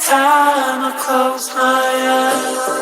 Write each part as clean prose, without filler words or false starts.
time I close my eyes.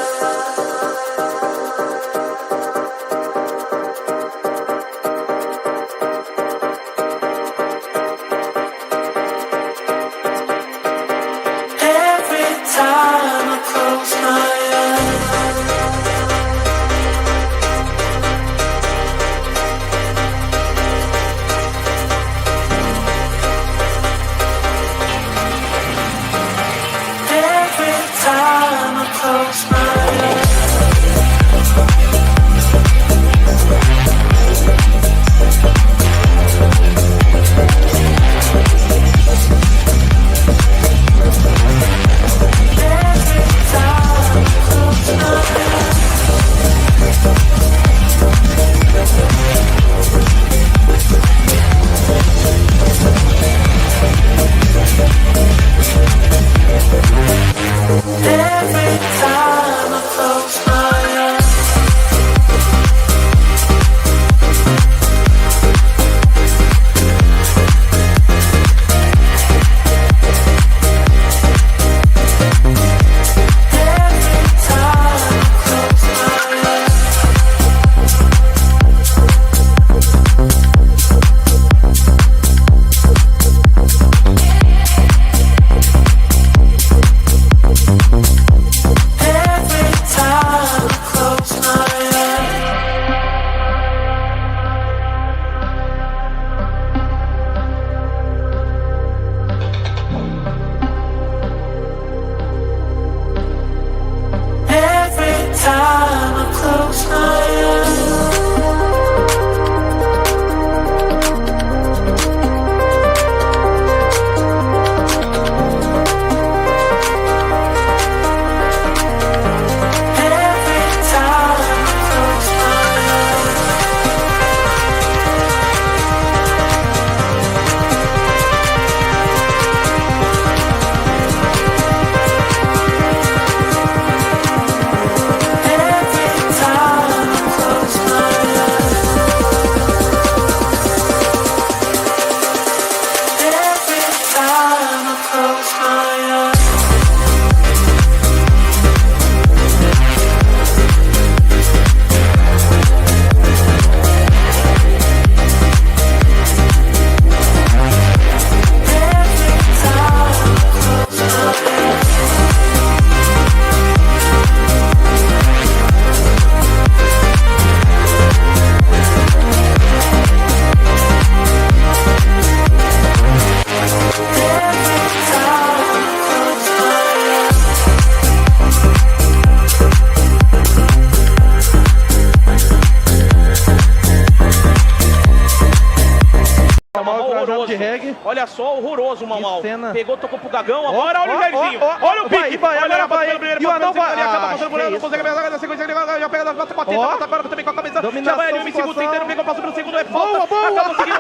Olha só, horroroso o Mamal. Pegou, tocou pro Gagão. Agora olha o Jairzinho. Olha o pique. Agora vai. E o Anão vai. Acaba passando por ele. Não consegue pegar na sequência. Já pega das batida. Agora também com a cabeça. Já vai ali o M5 tentando. Pegou, passou pelo segundo. É falta. Acabou conseguindo.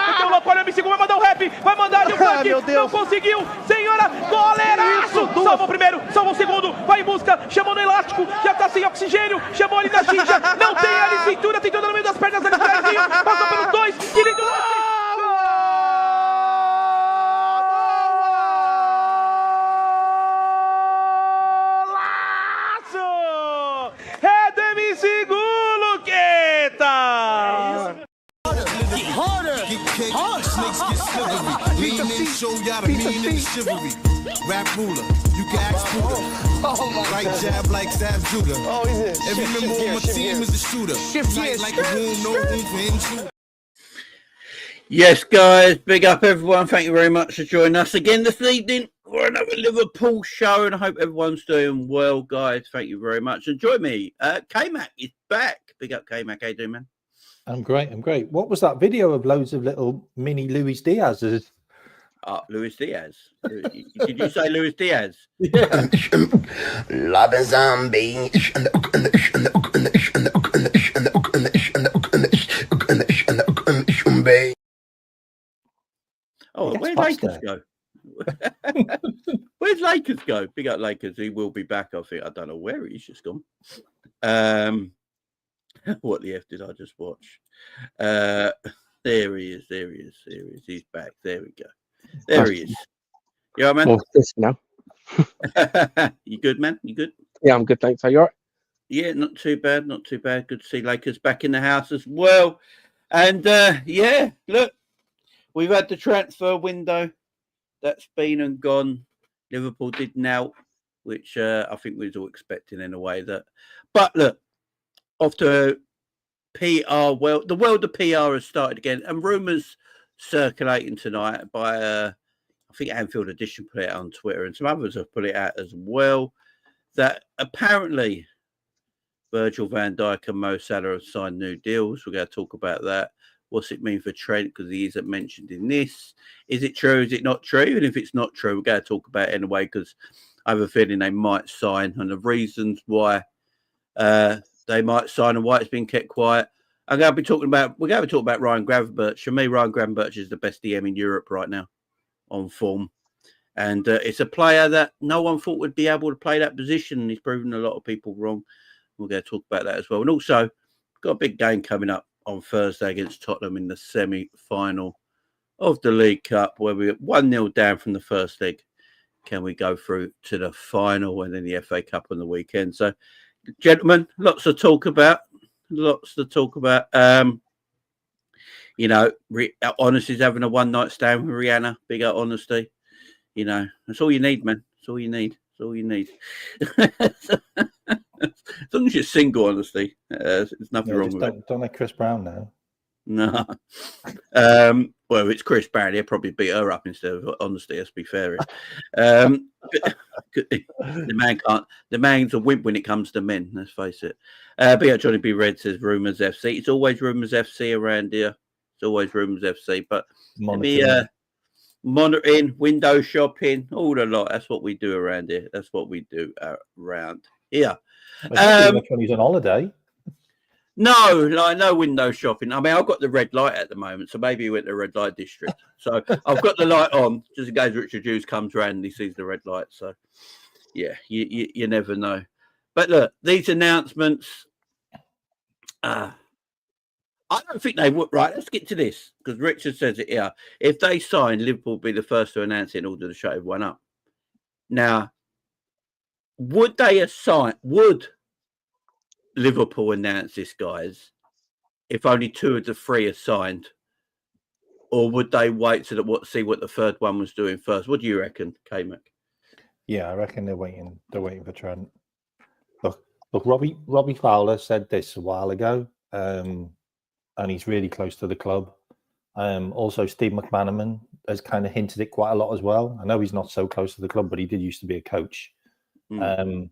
Então louco. Olha o M5. Vai mandar um rap. Vai mandar ali o funk. Não conseguiu. Senhora. Goleiraço. Salvou o primeiro. Salvou o segundo. Vai em busca. Chamou no elástico. Já tá sem oxigênio. Chamou ali na xincha. Não tem ali cintura. Tentou no meio das pernas ali. Passou pelos dois. Querido. Show y'all the meaning of chivalry. Rap ruler, you can ask Buddha. Right jab like Zab Judah. Every member on my team is a shooter. Tight like a room, no room for intruder. Yes, guys, big up everyone. Thank you very much for joining us again this evening for another Liverpool show, and I hope everyone's doing well, guys. Thank you very much. And join me. K-Mac is back. Big up, K-Mac. How you doing, man? I'm great. What was that video of loads of little mini Luis Diaz's? Luis Diaz. Did you say Luis Diaz? Yeah. Love a zombie. Oh, where'd Lakers go? Where's Lakers go? Big up Lakers. He will be back, I think. I don't know where he's just gone. What the F did I just watch? There he is. He's back. There we go. There he is. You all right, man? Well, this now. You good, man? You good? Yeah, I'm good, thanks. Are you all right? Yeah, not too bad. Not too bad. Good to see Lakers back in the house as well. And yeah, look, we've had the transfer window. That's been and gone. Liverpool did now, which I think we was all expecting in a way that. But look, after PR, well, the world of PR has started again, and rumours circulating tonight by I think Anfield Edition put it out on Twitter, and some others have put it out as well, that apparently Virgil, Van Dijk and Mo Salah have signed new deals. We're going to talk about that. What's it mean for Trent? Because he isn't mentioned in this. Is it true? Is it not true? And if it's not true, we're going to talk about it anyway, because I have a feeling they might sign, and the reasons why they might sign and why it's been kept quiet. We're going to be talking about Ryan Gravenberch. For me, Ryan Gravenberch is the best DM in Europe right now on form. And it's a player that no one thought would be able to play that position. He's proven a lot of people wrong. We're going to talk about that as well. And also, got a big game coming up on Thursday against Tottenham in the semi-final of the League Cup, where we're 1-0 down from the first leg. Can we go through to the final and then the FA Cup on the weekend? So, gentlemen, lots to talk about. You know, Honesty's having a one-night stand with Rihanna. Big up Honesty. You know, that's all you need, man. That's all you need. That's all you need. As long as you're single, Honesty, there's nothing wrong with it. Don't like Chris Brown now. No. Well, if it's Chris Brown, he'll probably beat her up instead of Honesty, let's be fair. The man's a wimp when it comes to men, let's face it. But yeah, Johnny B. Red says Rumours FC. It's always Rumours FC around here. It's always Rumours FC. But monitoring, window shopping, all the lot. That's what we do around here. When he's on holiday. No window shopping. I mean, I've got the red light at the moment, so maybe he went to the red light district. So I've got the light on, just in case Richard Hughes comes around and he sees the red light. So, yeah, you never know. But look, these announcements, I don't think they would. Right, let's get to this, because Richard says it here. If they sign, Liverpool will be the first to announce it in order to shut everyone up. Now, would Liverpool announce this, guys, if only 2 of the 3 are signed? Or would they wait to see what the third one was doing first? What do you reckon, K-Mac? Yeah, I reckon they're waiting for Trent. Look, Robbie Fowler said this a while ago, and he's really close to the club. Also, Steve McManaman has kind of hinted it quite a lot as well. I know he's not so close to the club, but he did used to be a coach. But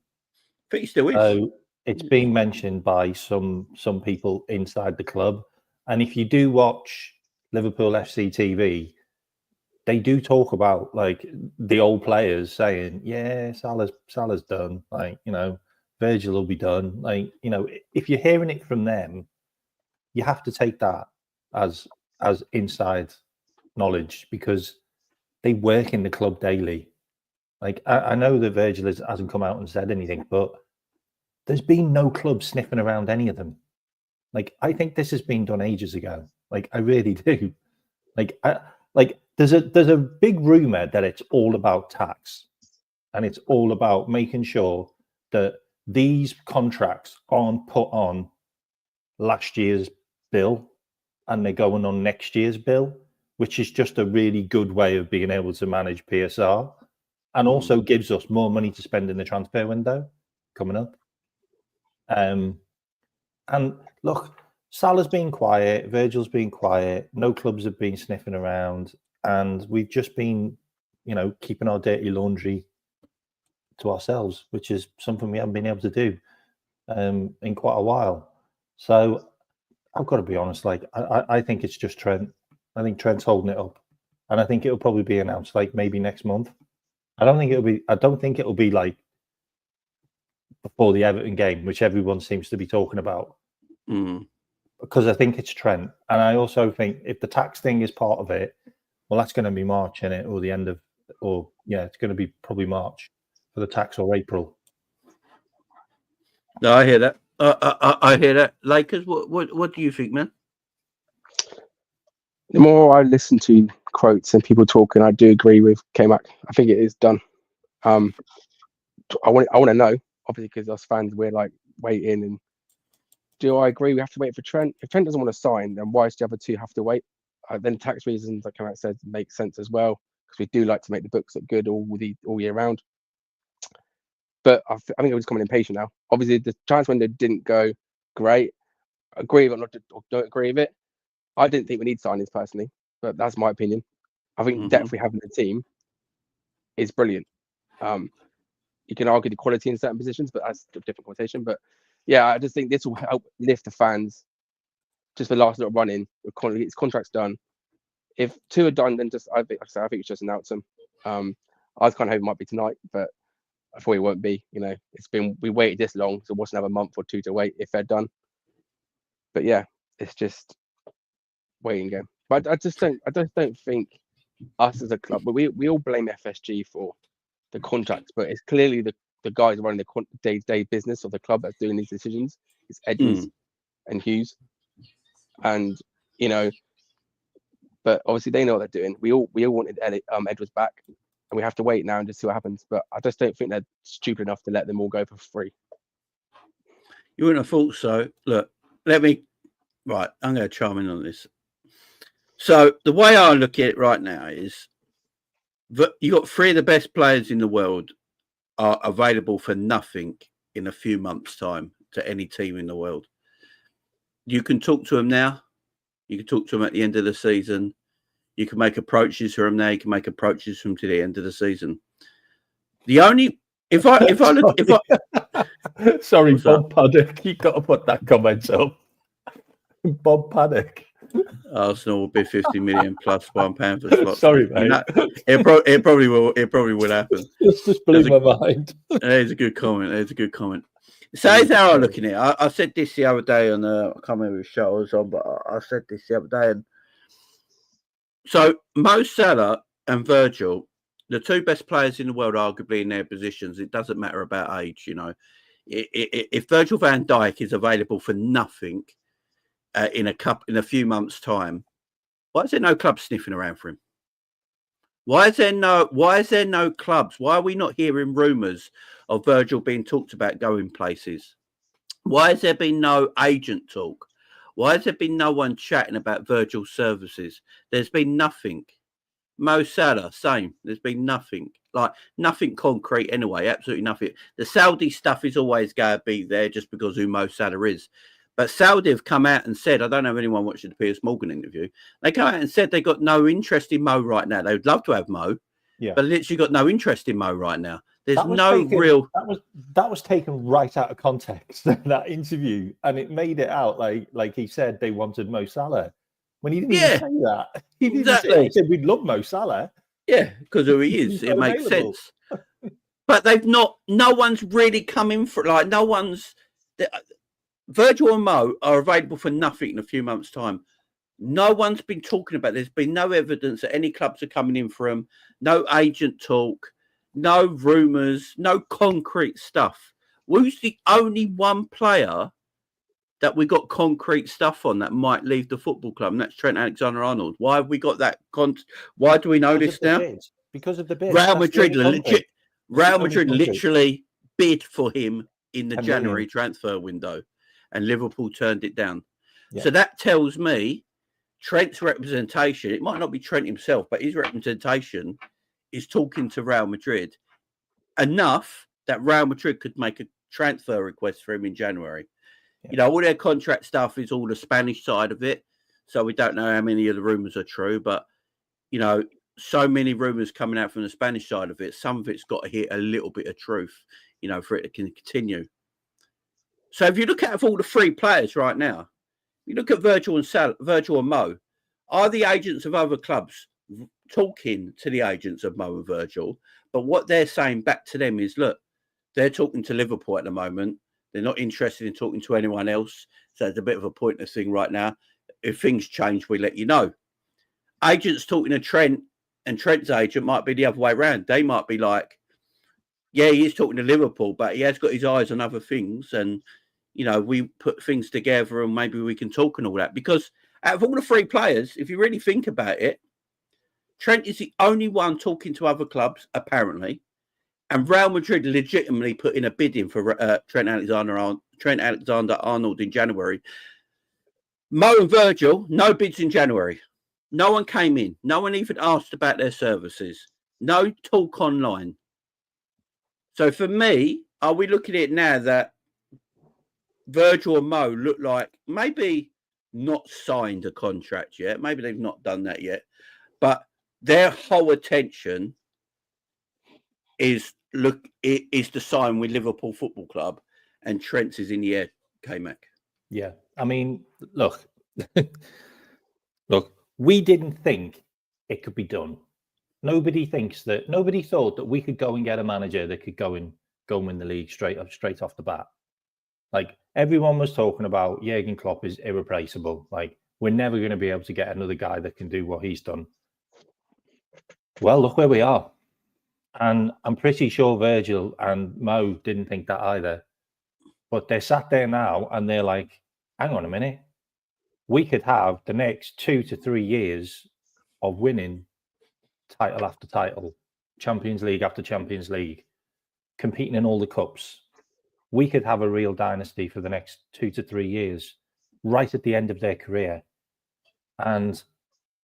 he still is. So it's being mentioned by some people inside the club. And if you do watch Liverpool FC TV, they do talk about like the old players saying, yeah, Salah's done. Like, you know, Virgil will be done. Like, you know, if you're hearing it from them, you have to take that as inside knowledge, because they work in the club daily. Like, I know that Virgil hasn't come out and said anything, but there's been no club sniffing around any of them. Like, I think this has been done ages ago. Like, I really do. There's a big rumor that it's all about tax, and it's all about making sure that these contracts aren't put on last year's bill and they're going on next year's bill, which is just a really good way of being able to manage PSR, and also gives us more money to spend in the transfer window coming up. And look, Salah's been quiet, Virgil's been quiet, no clubs have been sniffing around, and we've just been, you know, keeping our dirty laundry to ourselves, which is something we haven't been able to do in quite a while. So I've got to be honest, like, I think it's just Trent. I think Trent's holding it up, and I think it'll probably be announced like maybe next month. I don't think it'll be like before the Everton game, which everyone seems to be talking about. Because I think it's Trent. And I also think if the tax thing is part of it, well, that's going to be March, isn't it? Or the end of, it's going to be probably March for the tax, or April. No, I hear that. I hear that. Lakers, what do you think, man? The more I listen to quotes and people talking, I do agree with K-Mac. I think it is done. I want to know, obviously, because us fans, we're like waiting. And do I agree we have to wait for Trent? If Trent doesn't want to sign, then why does the other two have to wait? Then tax reasons, like I said, make sense as well, because we do like to make the books look good all year round. But I think we're just becoming impatient now. Obviously, the chance window didn't go great. Agree with it or don't agree with it. I didn't think we need signings personally, but that's my opinion. I think depth we have in the team is brilliant. You can argue the quality in certain positions, but that's a different conversation. But yeah, I just think this will help lift the fans just for the last little run in. His contract's done. If two are done, then I think it's just announce them. I was kind of hoping it might be tonight, but I thought it won't be. We waited this long, so what's another month or two to wait if they're done? But yeah, it's just waiting game. But I just don't think us as a club, but we all blame FSG for the contracts, but it's clearly the guys running the day-to-day business of the club that's doing these decisions. It's Edwards and Hughes, and but obviously they know what they're doing. We all wanted Edwards back, and we have to wait now and just see what happens. But I just don't think they're stupid enough to let them all go for free. You wouldn't have thought so. Look, I'm going to chime in on this. So the way I look at it right now is that you got three of the best players in the world are available for nothing in a few months' time to any team in the world. You can talk to them now. You can talk to them at the end of the season. You can make approaches to them now. You can make approaches from to the end of the season. The only Sorry, Bob Paddock, you got to put that comment up. Bob Paddock. Arsenal will be 50 million plus £1 for slots. Sorry, mate. It probably will. It probably will happen. Just blew my mind. There's a good comment. So here's how I'm looking at it. I said this the other day on I can't remember which show I was on, but I said this the other day. And so Mo Salah and Virgil, the two best players in the world, arguably in their positions. It doesn't matter about age, If Virgil van Dijk is available for nothing in a few months' time, why is there no club sniffing around for him? Why is there no clubs? Why are we not hearing rumours of Virgil being talked about going places? Why has there been no agent talk? Why has there been no one chatting about Virgil's services? There's been nothing. Mo Salah, same. There's been nothing. Like, nothing concrete anyway, absolutely nothing. The Saudi stuff is always going to be there just because who Mo Salah is. But Saudi have come out and said, I don't know if anyone watched the Piers Morgan interview. They come out and said they got no interest in Mo right now. They would love to have Mo, but literally got no interest in Mo right now. There's That was taken right out of context, that interview, and it made it out like he said they wanted Mo Salah when he didn't even say that. He didn't say, he said we'd love Mo Salah. Yeah, because who he is, it makes sense. But no one's really come in for Virgil and Mo are available for nothing in a few months' time. No one's been talking about. There's been no evidence that any clubs are coming in for them. No agent talk. No rumours. No concrete stuff. Who's the only one player that we got concrete stuff on that might leave the football club? And that's Trent Alexander-Arnold. Why have we got that? Why do we know this now? Because of the bid. Real Madrid literally bid for him in the January transfer window. And Liverpool turned it down. Yeah. So that tells me Trent's representation, it might not be Trent himself, but his representation is talking to Real Madrid enough that Real Madrid could make a transfer request for him in January. Yeah. All their contract stuff is all the Spanish side of it. So we don't know how many of the rumours are true, but, so many rumours coming out from the Spanish side of it. Some of it's got to hit a little bit of truth, for it to continue. So if you look at all the three players right now, you look at Virgil and Mo, are the agents of other clubs talking to the agents of Mo and Virgil? But what they're saying back to them is, look, they're talking to Liverpool at the moment. They're not interested in talking to anyone else. So it's a bit of a pointless thing right now. If things change, we let you know. Agents talking to Trent, and Trent's agent might be the other way around. They might be like, yeah, he is talking to Liverpool, but he has got his eyes on other things. And, we put things together and maybe we can talk and all that. Because out of all the three players, if you really think about it, Trent is the only one talking to other clubs, apparently. And Real Madrid legitimately put in a bid in for Trent Alexander-Arnold in January. Mo and Virgil, no bids in January. No one came in. No one even asked about their services. No talk online. So for me, are we looking at it now that Virgil and Mo look like maybe not signed a contract yet? Maybe they've not done that yet. But their whole attention is to sign with Liverpool Football Club, and Trent's is in the air, K-Mac. Yeah. I mean, look, we didn't think it could be done. Nobody thought that we could go and get a manager that could go and win the league straight off the bat. Like, everyone was talking about Jurgen Klopp is irreplaceable. Like, we're never going to be able to get another guy that can do what he's done. Well, look where we are. And I'm pretty sure Virgil and Mo didn't think that either. But they're sat there now and they're like, hang on a minute. We could have the next 2 to 3 years of winning title after title, Champions League after Champions League, competing in all the cups. We could have a real dynasty for the next 2 to 3 years, right at the end of their career. And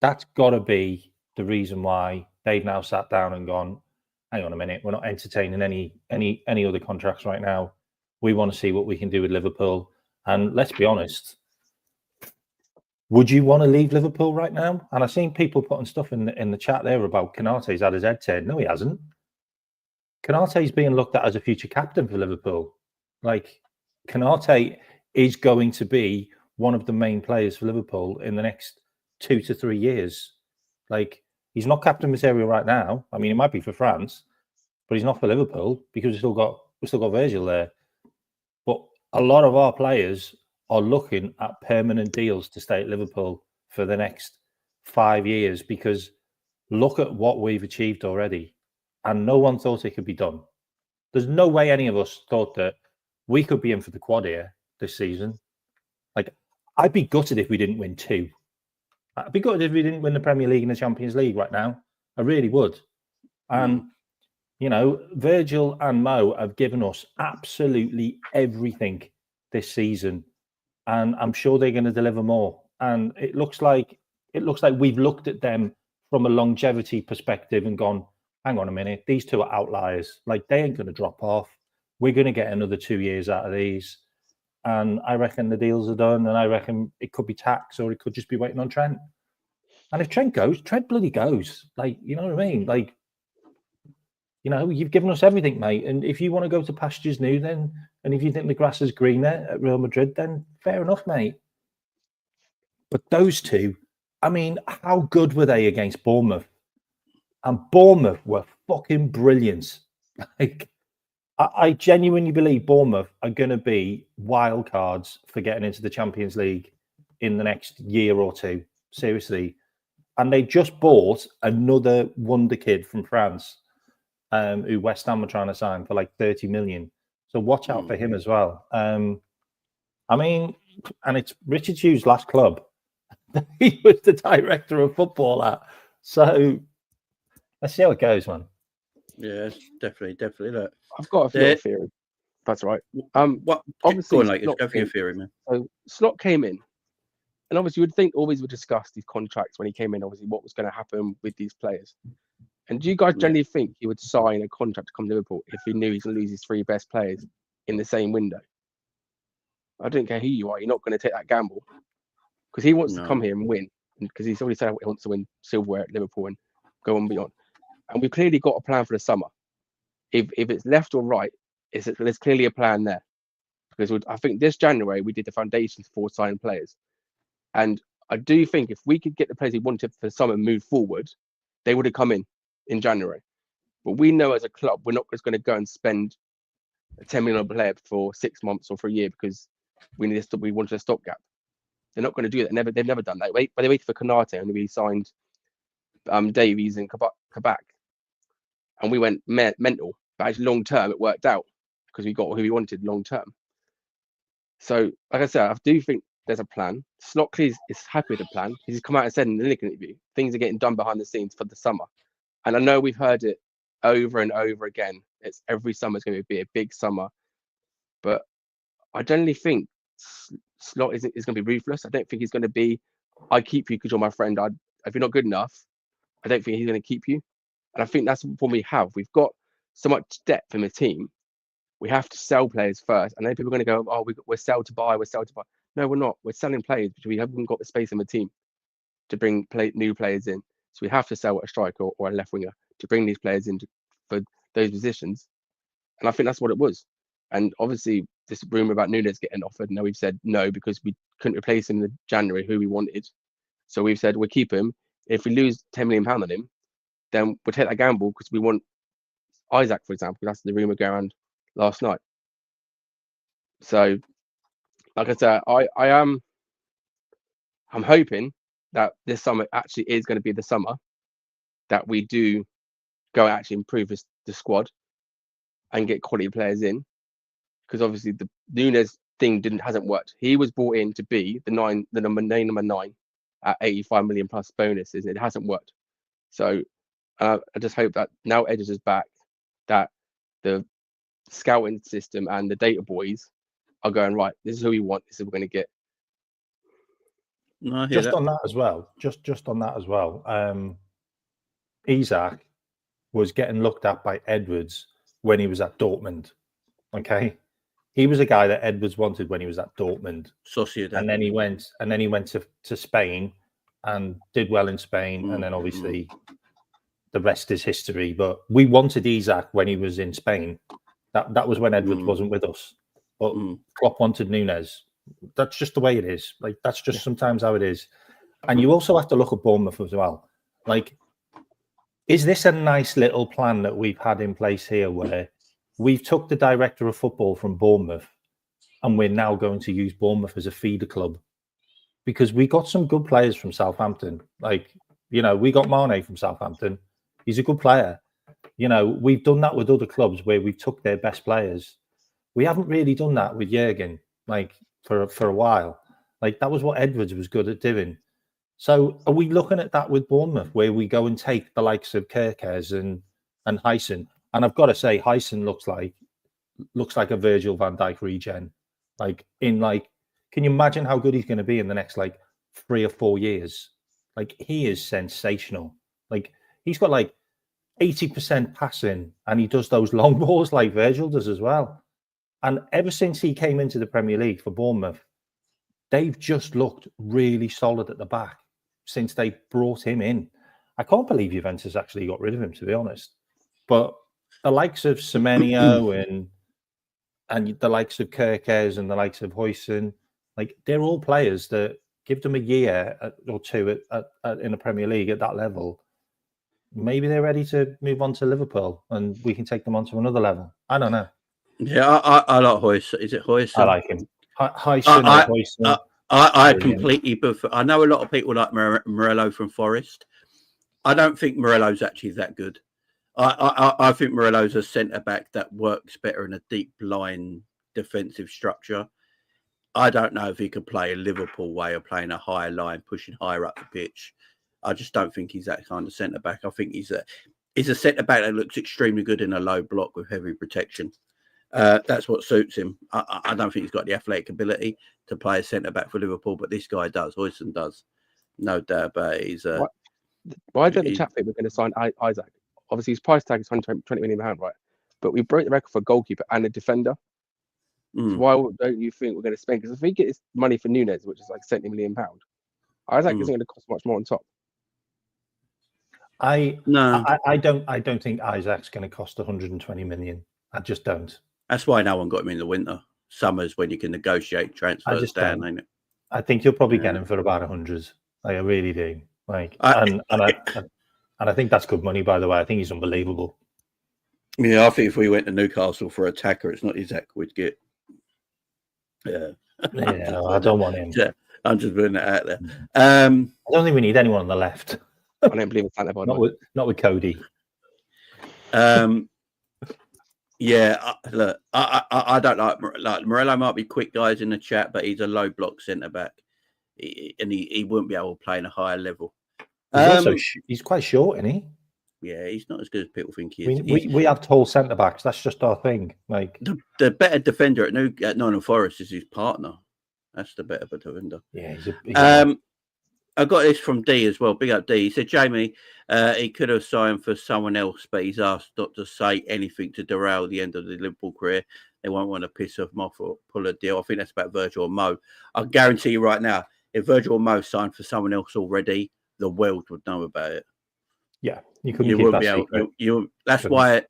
that's got to be the reason why they've now sat down and gone, hang on a minute, we're not entertaining any other contracts right now. We want to see what we can do with Liverpool. And let's be honest, would you want to leave Liverpool right now? And I've seen people putting stuff in the chat there about Konaté's had his head turned. No, he hasn't. Konaté's being looked at as a future captain for Liverpool. Like, Konaté is going to be one of the main players for Liverpool in the next 2 to 3 years. Like, he's not captain material right now. I mean, he might be for France, but he's not for Liverpool because we've still got Virgil there. But a lot of our players are looking at permanent deals to stay at Liverpool for the next 5 years because look at what we've achieved already. And no one thought it could be done. There's no way any of us thought that we could be in for the quad here this season. Like, I'd be gutted if we didn't win 2. I'd be gutted if we didn't win the Premier League and the Champions League right now. I really would. And, you know, Virgil and Mo have given us absolutely everything this season. And I'm sure they're going to deliver more. And it looks like we've looked at them from a longevity perspective and gone, hang on a minute, these two are outliers. Like, they ain't going to drop off. We're going to get another 2 years out of these. And I reckon the deals are done. And I reckon it could be tax or it could just be waiting on Trent. And if Trent goes, Trent bloody goes. Like, you know what I mean? Like, you know, you've given us everything, mate. And if you want to go to pastures new, then, and if you think the grass is greener at Real Madrid, then fair enough, mate. But those two, I mean, how good were they against Bournemouth? And Bournemouth were fucking brilliant. Like, I genuinely believe Bournemouth are going to be wild cards for getting into the Champions League in the next year or two. Seriously. And they just bought another wonder kid from France, who West Ham were trying to sign for like 30 million. So watch out for him as well. I mean, and it's Richard Hughes' last club. He was the director of football at. So let's see how it goes, man. Yeah, definitely. Look, I've got a little theory. That's right. What? Obviously, go on, like, go for your theory, man. So Slot came in, and obviously, you would think always would discuss these contracts when he came in. Obviously, what was going to happen with these players. And do you guys generally think he would sign a contract to come to Liverpool if he knew he's going to lose his 3 best players in the same window? I don't care who you are. You're not going to take that gamble because he wants to come here and win. Because he's already said he wants to win silverware at Liverpool and go on beyond. And we've clearly got a plan for the summer. If it's left or right, there's clearly a plan there. Because I think this January we did the foundations for signing players. And I do think if we could get the players he wanted for the summer and move forward, they would have come in January. But we know as a club, we're not just going to go and spend a 10 million player for 6 months or for a year because we wanted a stopgap. They're not going to do that. They've never done that. But they waited for Konaté and we signed Davies and Kabak. And we went mental. But actually, long term, it worked out because we got who we wanted long term. So, like I said, I do think there's a plan. Slotley is happy with the plan. He's come out and said in the Lincoln interview, things are getting done behind the scenes for the summer. And I know we've heard it over and over again It's every summer is going to be a big summer. But I generally think Slot is going to be ruthless. I don't think he's going to be, I keep you because you're my friend. If you're not good enough, I don't think he's going to keep you. And I think that's what we have. We've got so much depth in the team. We have to sell players first. And then people are going to go, oh, we're sell to buy, we're sell to buy. No, we're not. We're selling players because we haven't got the space in the team to bring new players in. So we have to sell a striker or a left winger to bring these players in for those positions. And I think that's what it was. And obviously, this rumor about Nunes getting offered, now we've said no because we couldn't replace him in January, who we wanted. So we've said we'll keep him. If we lose £10 million on him, then we'll take that gamble because we want Isaac, for example. That's the rumor going around last night. So, like I said, I'm hoping that this summer actually is going to be the summer that we do go and actually improve the squad and get quality players in. Because obviously the Nunes thing hasn't worked. He was brought in to be the number 9 at 85 million plus bonuses. It hasn't worked. So I just hope that now Edges is back, that the scouting system and the data boys are going, right, this is who we want, this is what we're going to get. No, just on that as well. Isaac was getting looked at by Edwards when he was at Dortmund. Okay. He was a guy that Edwards wanted when he was at Dortmund. Sociedad. And then he went to Spain and did well in Spain. And then obviously the rest is history. But we wanted Isaac when he was in Spain. That was when Edwards wasn't with us. But Klopp wanted Nunes. That's just the way it is. Like, that's just sometimes how it is. And you also have to look at Bournemouth as well. Like, is this a nice little plan that we've had in place here where we've took the director of football from Bournemouth and we're now going to use Bournemouth as a feeder club? Because we got some good players from Southampton. Like, you know, we got Mane from Southampton. He's a good player. You know, we've done that with other clubs where we took their best players. We haven't really done that with Jurgen, like, for a while. Like, that was what Edwards was good at doing. So are we looking at that with Bournemouth, where we go and take the likes of Kerkez and Hyson? And I've got to say, Hyson looks like a Virgil van Dijk regen. Like, can you imagine how good he's going to be in the next 3 or 4 years? Like, he is sensational. Like, he's got 80% passing, and he does those long balls like Virgil does as well. And ever since he came into the Premier League for Bournemouth, they've just looked really solid at the back since they brought him in. I can't believe Juventus actually got rid of him, to be honest. But the likes of Semenyo and the likes of Kerkez and the likes of Huyson, they're all players that give them a year or two in the Premier League at that level. Maybe they're ready to move on to Liverpool and we can take them on to another level. I don't know. Yeah, I like Huyson. Is it Huyson? I like him. Huyson. I completely. I know a lot of people like Morello from Forest. I don't think Morello's actually that good. I think Morello's a centre back that works better in a deep line defensive structure. I don't know if he could play a Liverpool way of playing a higher line, pushing higher up the pitch. I just don't think he's that kind of centre back. I think he's a centre back that looks extremely good in a low block with heavy protection. That's what suits him. I don't think he's got the athletic ability to play a centre back for Liverpool, but this guy does. Huyson does, no doubt. But he's. Why don't the chat think we're going to sign Isaac? Obviously, his price tag is £20 million, right? But we broke the record for a goalkeeper and a defender. So why don't you think we're going to spend? Because if we get his money for Nunes, which is £70 million, Isaac isn't going to cost much more on top. I don't think Isaac's going to cost 120 million. I just don't. That's why no one got him in the winter. Summer's when you can negotiate transfers down, ain't it? I think you'll probably get him for about 100. I really do. And I think that's good money, by the way. I think he's unbelievable. Yeah, I think if we went to Newcastle for attacker, it's not Isaac we'd get. Yeah. Yeah, I don't want him. Yeah, I'm just putting it out there. I don't think we need anyone on the left. I don't believe it's not with Cody. Yeah, look, I don't like Morello. Might be quick guys in the chat, but he's a low block centre back, and he wouldn't be able to play in a higher level. He's quite short, isn't he? Yeah, he's not as good as people think he I is. mean, we have tall centre backs. That's just our thing. Like the better defender at Nottingham Forest is his partner. That's the better defender. Yeah, I got this from D as well. Big up D. He said, Jamie, he could have signed for someone else, but he's asked not to say anything to derail the end of the Liverpool career. They won't want to piss him off or pull a deal. I think that's about Virgil or Mo. I guarantee you right now, if Virgil or Mo signed for someone else already, the world would know about it. Yeah, you couldn't keep that secret. That's why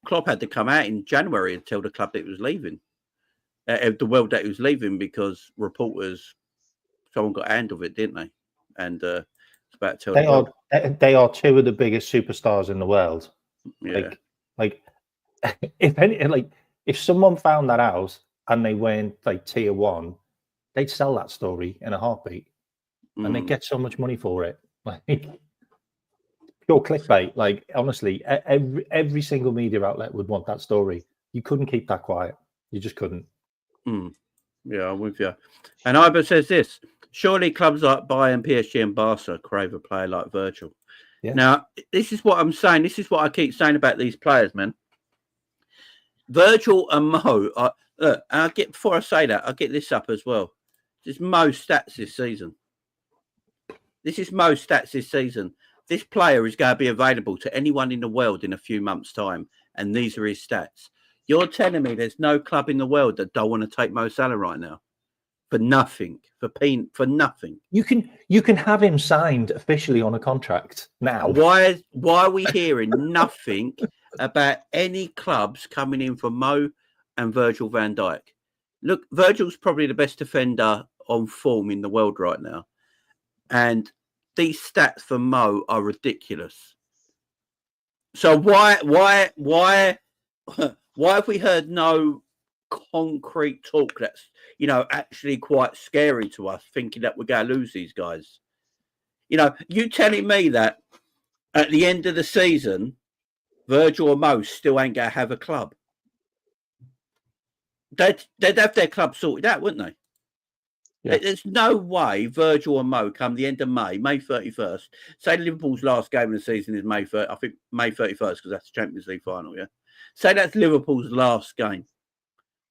Klopp had to come out in January and tell the club that he was leaving. The world that he was leaving, because someone got a hand of it, didn't they? And it's about to tell they are two of the biggest superstars in the world. Yeah. Like if someone found that out and they weren't like tier one, they'd sell that story in a heartbeat, and they'd get so much money for it. Like pure clickbait. Like honestly, every single media outlet would want that story. You couldn't keep that quiet. You just couldn't. Yeah, I'm with you. And Iber says this: surely clubs like Bayern, PSG, and Barca crave a player like Virgil. Yeah. Now, this is what I'm saying. This is what I keep saying about these players, man. Virgil and Mo. Before I say that, I'll get this up as well. This is Mo's stats this season. This player is going to be available to anyone in the world in a few months' time, and these are his stats. You're telling me there's no club in the world that don't want to take Mo Salah right now for nothing, for nothing. You can have him signed officially on a contract now. Why are we hearing nothing about any clubs coming in for Mo and Virgil van Dijk? Look, Virgil's probably the best defender on form in the world right now, and these stats for Mo are ridiculous. So why have we heard no concrete talk that's, actually quite scary to us, thinking that we're going to lose these guys? You telling me that at the end of the season, Virgil or Mo still ain't going to have a club? They'd have their club sorted out, wouldn't they? Yeah. There's no way Virgil and Mo come the end of May 31st. Say Liverpool's last game of the season is May 31st, because that's the Champions League final, yeah? Say that's Liverpool's last game.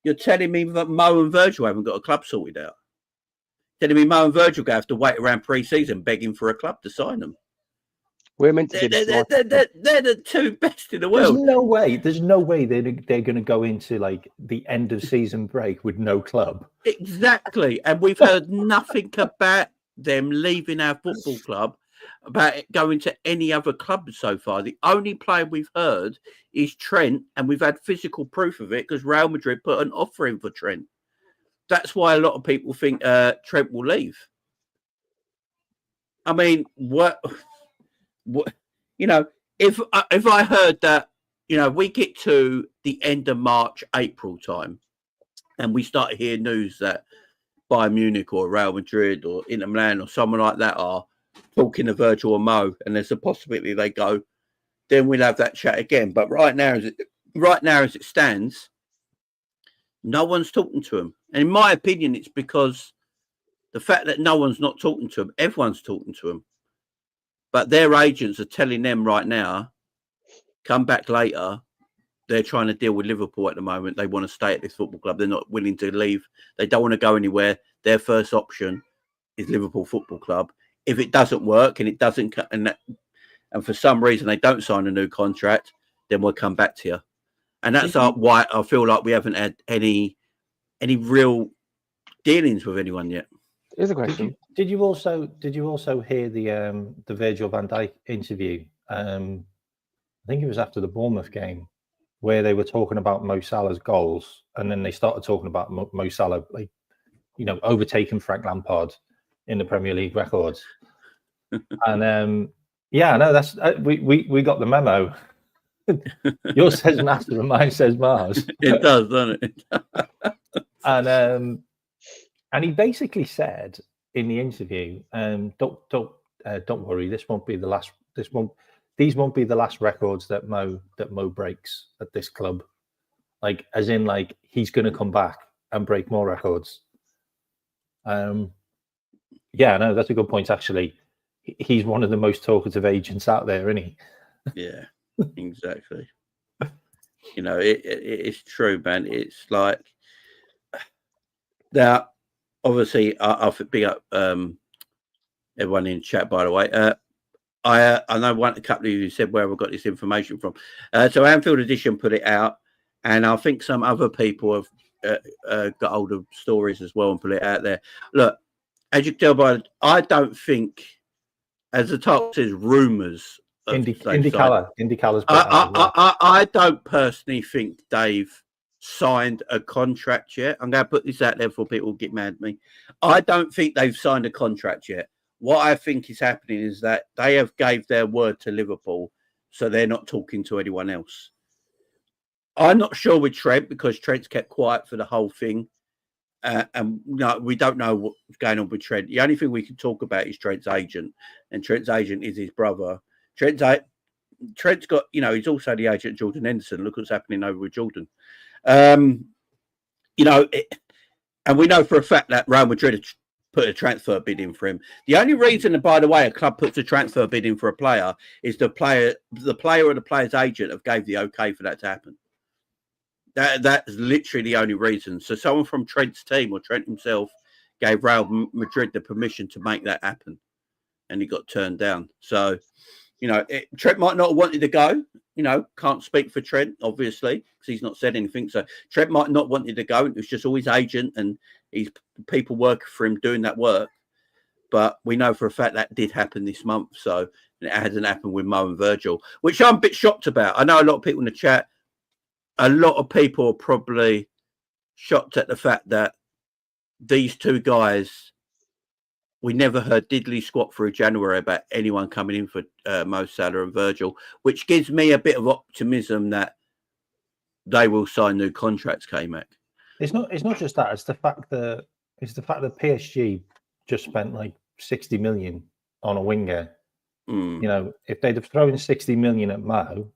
You're telling me that Mo and Virgil haven't got a club sorted out? Telling me Mo and Virgil have to wait around pre-season begging for a club to sign them? We're meant to be they're the two best in the world. There's no way they're going to go into like the end of season break with no club. Exactly. And we've heard nothing about them leaving our football club, about it going to any other club so far. The only player we've heard is Trent, and we've had physical proof of it because Real Madrid put an offer in for Trent. That's why a lot of people think Trent will leave. I mean, if I heard that, we get to the end of March, April time, and we start to hear news that Bayern Munich or Real Madrid or Inter Milan or someone like that are talking to Virgil or Mo, and there's a possibility they go, then we'll have that chat again. But right now, as it stands, no one's talking to him. And in my opinion, it's because the fact that no one's not talking to him, everyone's talking to him. But their agents are telling them right now, come back later. They're trying to deal with Liverpool at the moment. They want to stay at this football club. They're not willing to leave. They don't want to go anywhere. Their first option is Liverpool Football Club. If it doesn't work and it doesn't, and for some reason they don't sign a new contract, then we'll come back to you. And that's why I feel like we haven't had any real dealings with anyone yet. Here's a question. Did you also hear the Virgil van Dijk interview? I think it was after the Bournemouth game, where they were talking about Mo Salah's goals, and then they started talking about Mo Salah, overtaking Frank Lampard in the Premier League records. And that's we got the memo. Yours says Master and mine says Mars. It does, doesn't it? And he basically said in the interview, don't worry, this won't be the last. These won't be the last records that Mo breaks at this club. Like, as in, like, he's going to come back and break more records. That's a good point. Actually, he's one of the most talkative agents out there, isn't he? Yeah, exactly. You know, it's true, man. It's like now, obviously, I'll big up everyone in chat, by the way. I know a couple of you said where we got this information from. So Anfield Edition put it out, and I think some other people have got hold of stories as well and put it out there. Look, as you can tell by, I don't think, as the title says, rumours. Indy Colour's. I don't personally think they've signed a contract yet. I'm going to put this out there for people who get mad at me. I don't think they've signed a contract yet. What I think is happening is that they have gave their word to Liverpool, so they're not talking to anyone else. I'm not sure with Trent because Trent's kept quiet for the whole thing. And no, we don't know what's going on with Trent. The only thing we can talk about is Trent's agent, and Trent's agent is his brother. Trent's got, you know, he's also the agent of Jordan Henderson. Look what's happening over with Jordan. You know, and we know for a fact that Real Madrid put a transfer bid in for him. The only reason, and by the way, a club puts a transfer bid in for a player is the player or the player's agent have gave the okay for that to happen. That's literally the only reason. So someone from Trent's team or Trent himself gave Real Madrid the permission to make that happen, and he got turned down. So, you know, Trent might not have wanted to go. You know, can't speak for Trent, obviously, because he's not said anything. So Trent might not wanted to go. It was just all his agent and his people working for him doing that work. But we know for a fact that did happen this month. So it hasn't happened with Mo and Virgil, which I'm a bit shocked about. I know a lot of people in the chat, a lot of people are probably shocked at the fact that these two guys, we never heard diddly squat through January about anyone coming in for Mo Salah and Virgil, which gives me a bit of optimism that they will sign new contracts, K-Mac. It's not just that. It's the fact that PSG just spent like 60 million on a winger. You know, if they'd have thrown 60 million at Mo,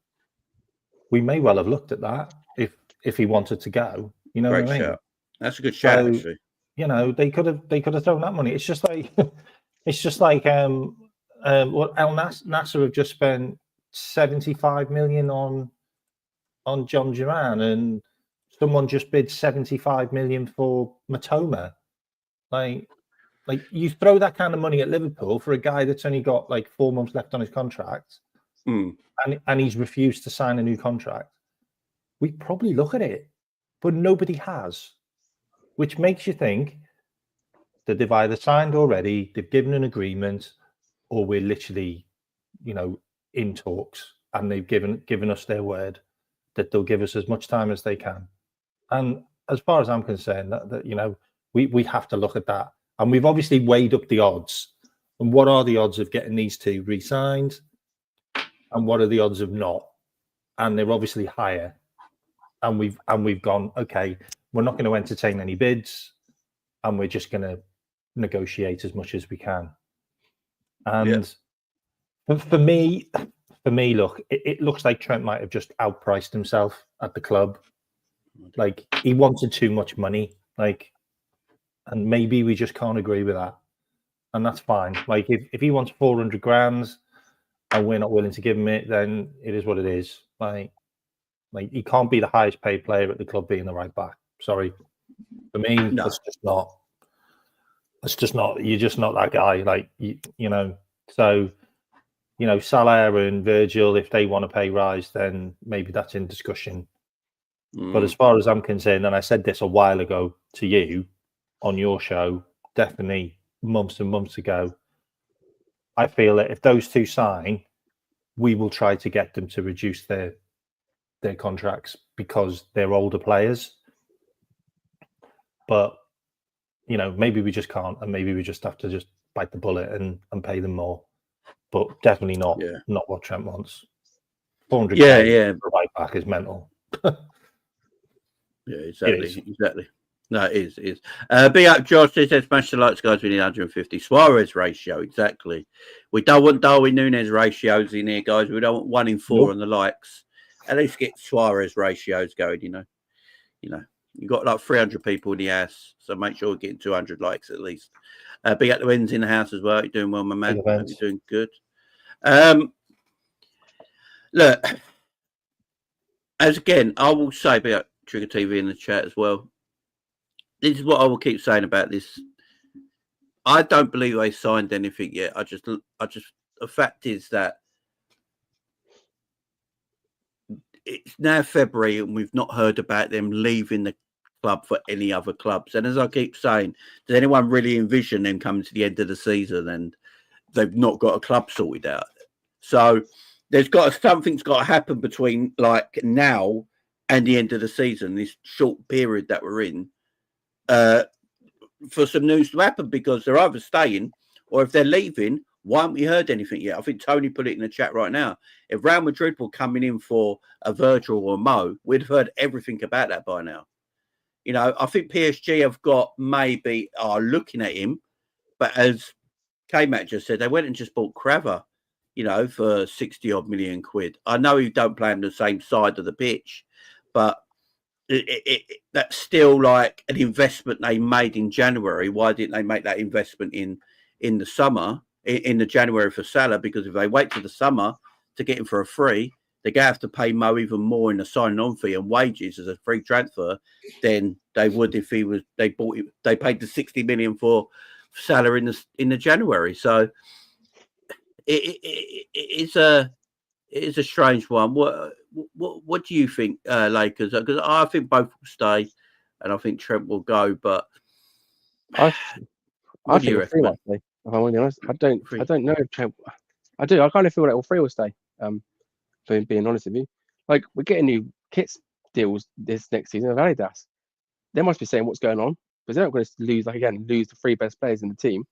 we may well have looked at that if he wanted to go. You know what I mean? Shout. That's a good shout, actually. You know, they could have thrown that money. It's just like what Al Nasser have just spent 75 million on John Duran, and someone just bid 75 million for Matoma. Like you throw that kind of money at Liverpool for a guy that's only got like 4 months left on his contract, and he's refused to sign a new contract. We'd probably look at it, but nobody has. Which makes you think that they've either signed already, they've given an agreement, or we're literally, you know, in talks, and they've given us their word that they'll give us as much time as they can. And as far as I'm concerned, that you know, we have to look at that. And we've obviously weighed up the odds. And what are the odds of getting these two re-signed? And what are the odds of not? And they're obviously higher. And we've gone, okay, we're not going to entertain any bids, and we're just going to negotiate as much as we can. And for me, look, it looks like Trent might have just outpriced himself at the club. Like, he wanted too much money, like, and maybe we just can't agree with that, and that's fine. Like, if he wants 400 grand and we're not willing to give him it, then it is what it is. Like he can't be the highest paid player at the club being the right back. Sorry, for me, that's just not. That's just not. You're just not that guy. Like you know. So, you know, Salah and Virgil, if they want to pay rise, then maybe that's in discussion. But as far as I'm concerned, and I said this a while ago to you on your show, definitely months and months ago, I feel that if those two sign, we will try to get them to reduce their contracts because they're older players. But, you know, maybe we just can't, and maybe we just have to just bite the bullet and pay them more. But definitely not what Trent wants. 400 for right back is mental. Yeah, exactly. No, it is. Big up Josh says smash the lights, guys. We need 150. Suarez ratio, exactly. We don't want Darwin Núñez ratios in here, guys. We don't want 1 in 4 on the likes. At least get Suarez ratios going, you know. You got like 300 people in the house, so make sure we're getting 200 likes at least. Big up the wins in the house as well. You're doing well, my man. Hope you're doing good. Look, as again, I will say, big up Trigger TV in the chat as well. This is what I will keep saying about this. I don't believe they signed anything yet. The fact is that it's now February and we've not heard about them leaving the club for any other clubs. And as I keep saying, does anyone really envision them coming to the end of the season and they've not got a club sorted out? So something's got to happen between like now and the end of the season, this short period that we're in, for some news to happen, because they're either staying or if they're leaving, why haven't we heard anything yet? I think Tony put it in the chat right now. If Real Madrid were coming in for a Virgil or a Mo, we'd have heard everything about that by now. You know, I think PSG have got are looking at him, but as K-Mac just said, they went and just bought Craver, you know, for 60 odd million quid. I know you don't play on the same side of the pitch, but that's still like an investment they made in January. Why didn't they make that investment in the summer, in the January for Salah? Because if they wait till the summer to get him for a free, they're going to have to pay Mo even more in the signing-on fee and wages as a free transfer than they would if they paid the 60 million for Salah in the January. So it's a strange one. What do you think, Lakers? Because I think both will stay, and I think Trent will go. But I think three will stay. If I'm really honest, I don't know if Trent. I do. I kind of feel like all three will stay. For being honest with you, like we're getting new kits deals this next season of Adidas. They must be saying what's going on, because they're not going to lose the three best players in the team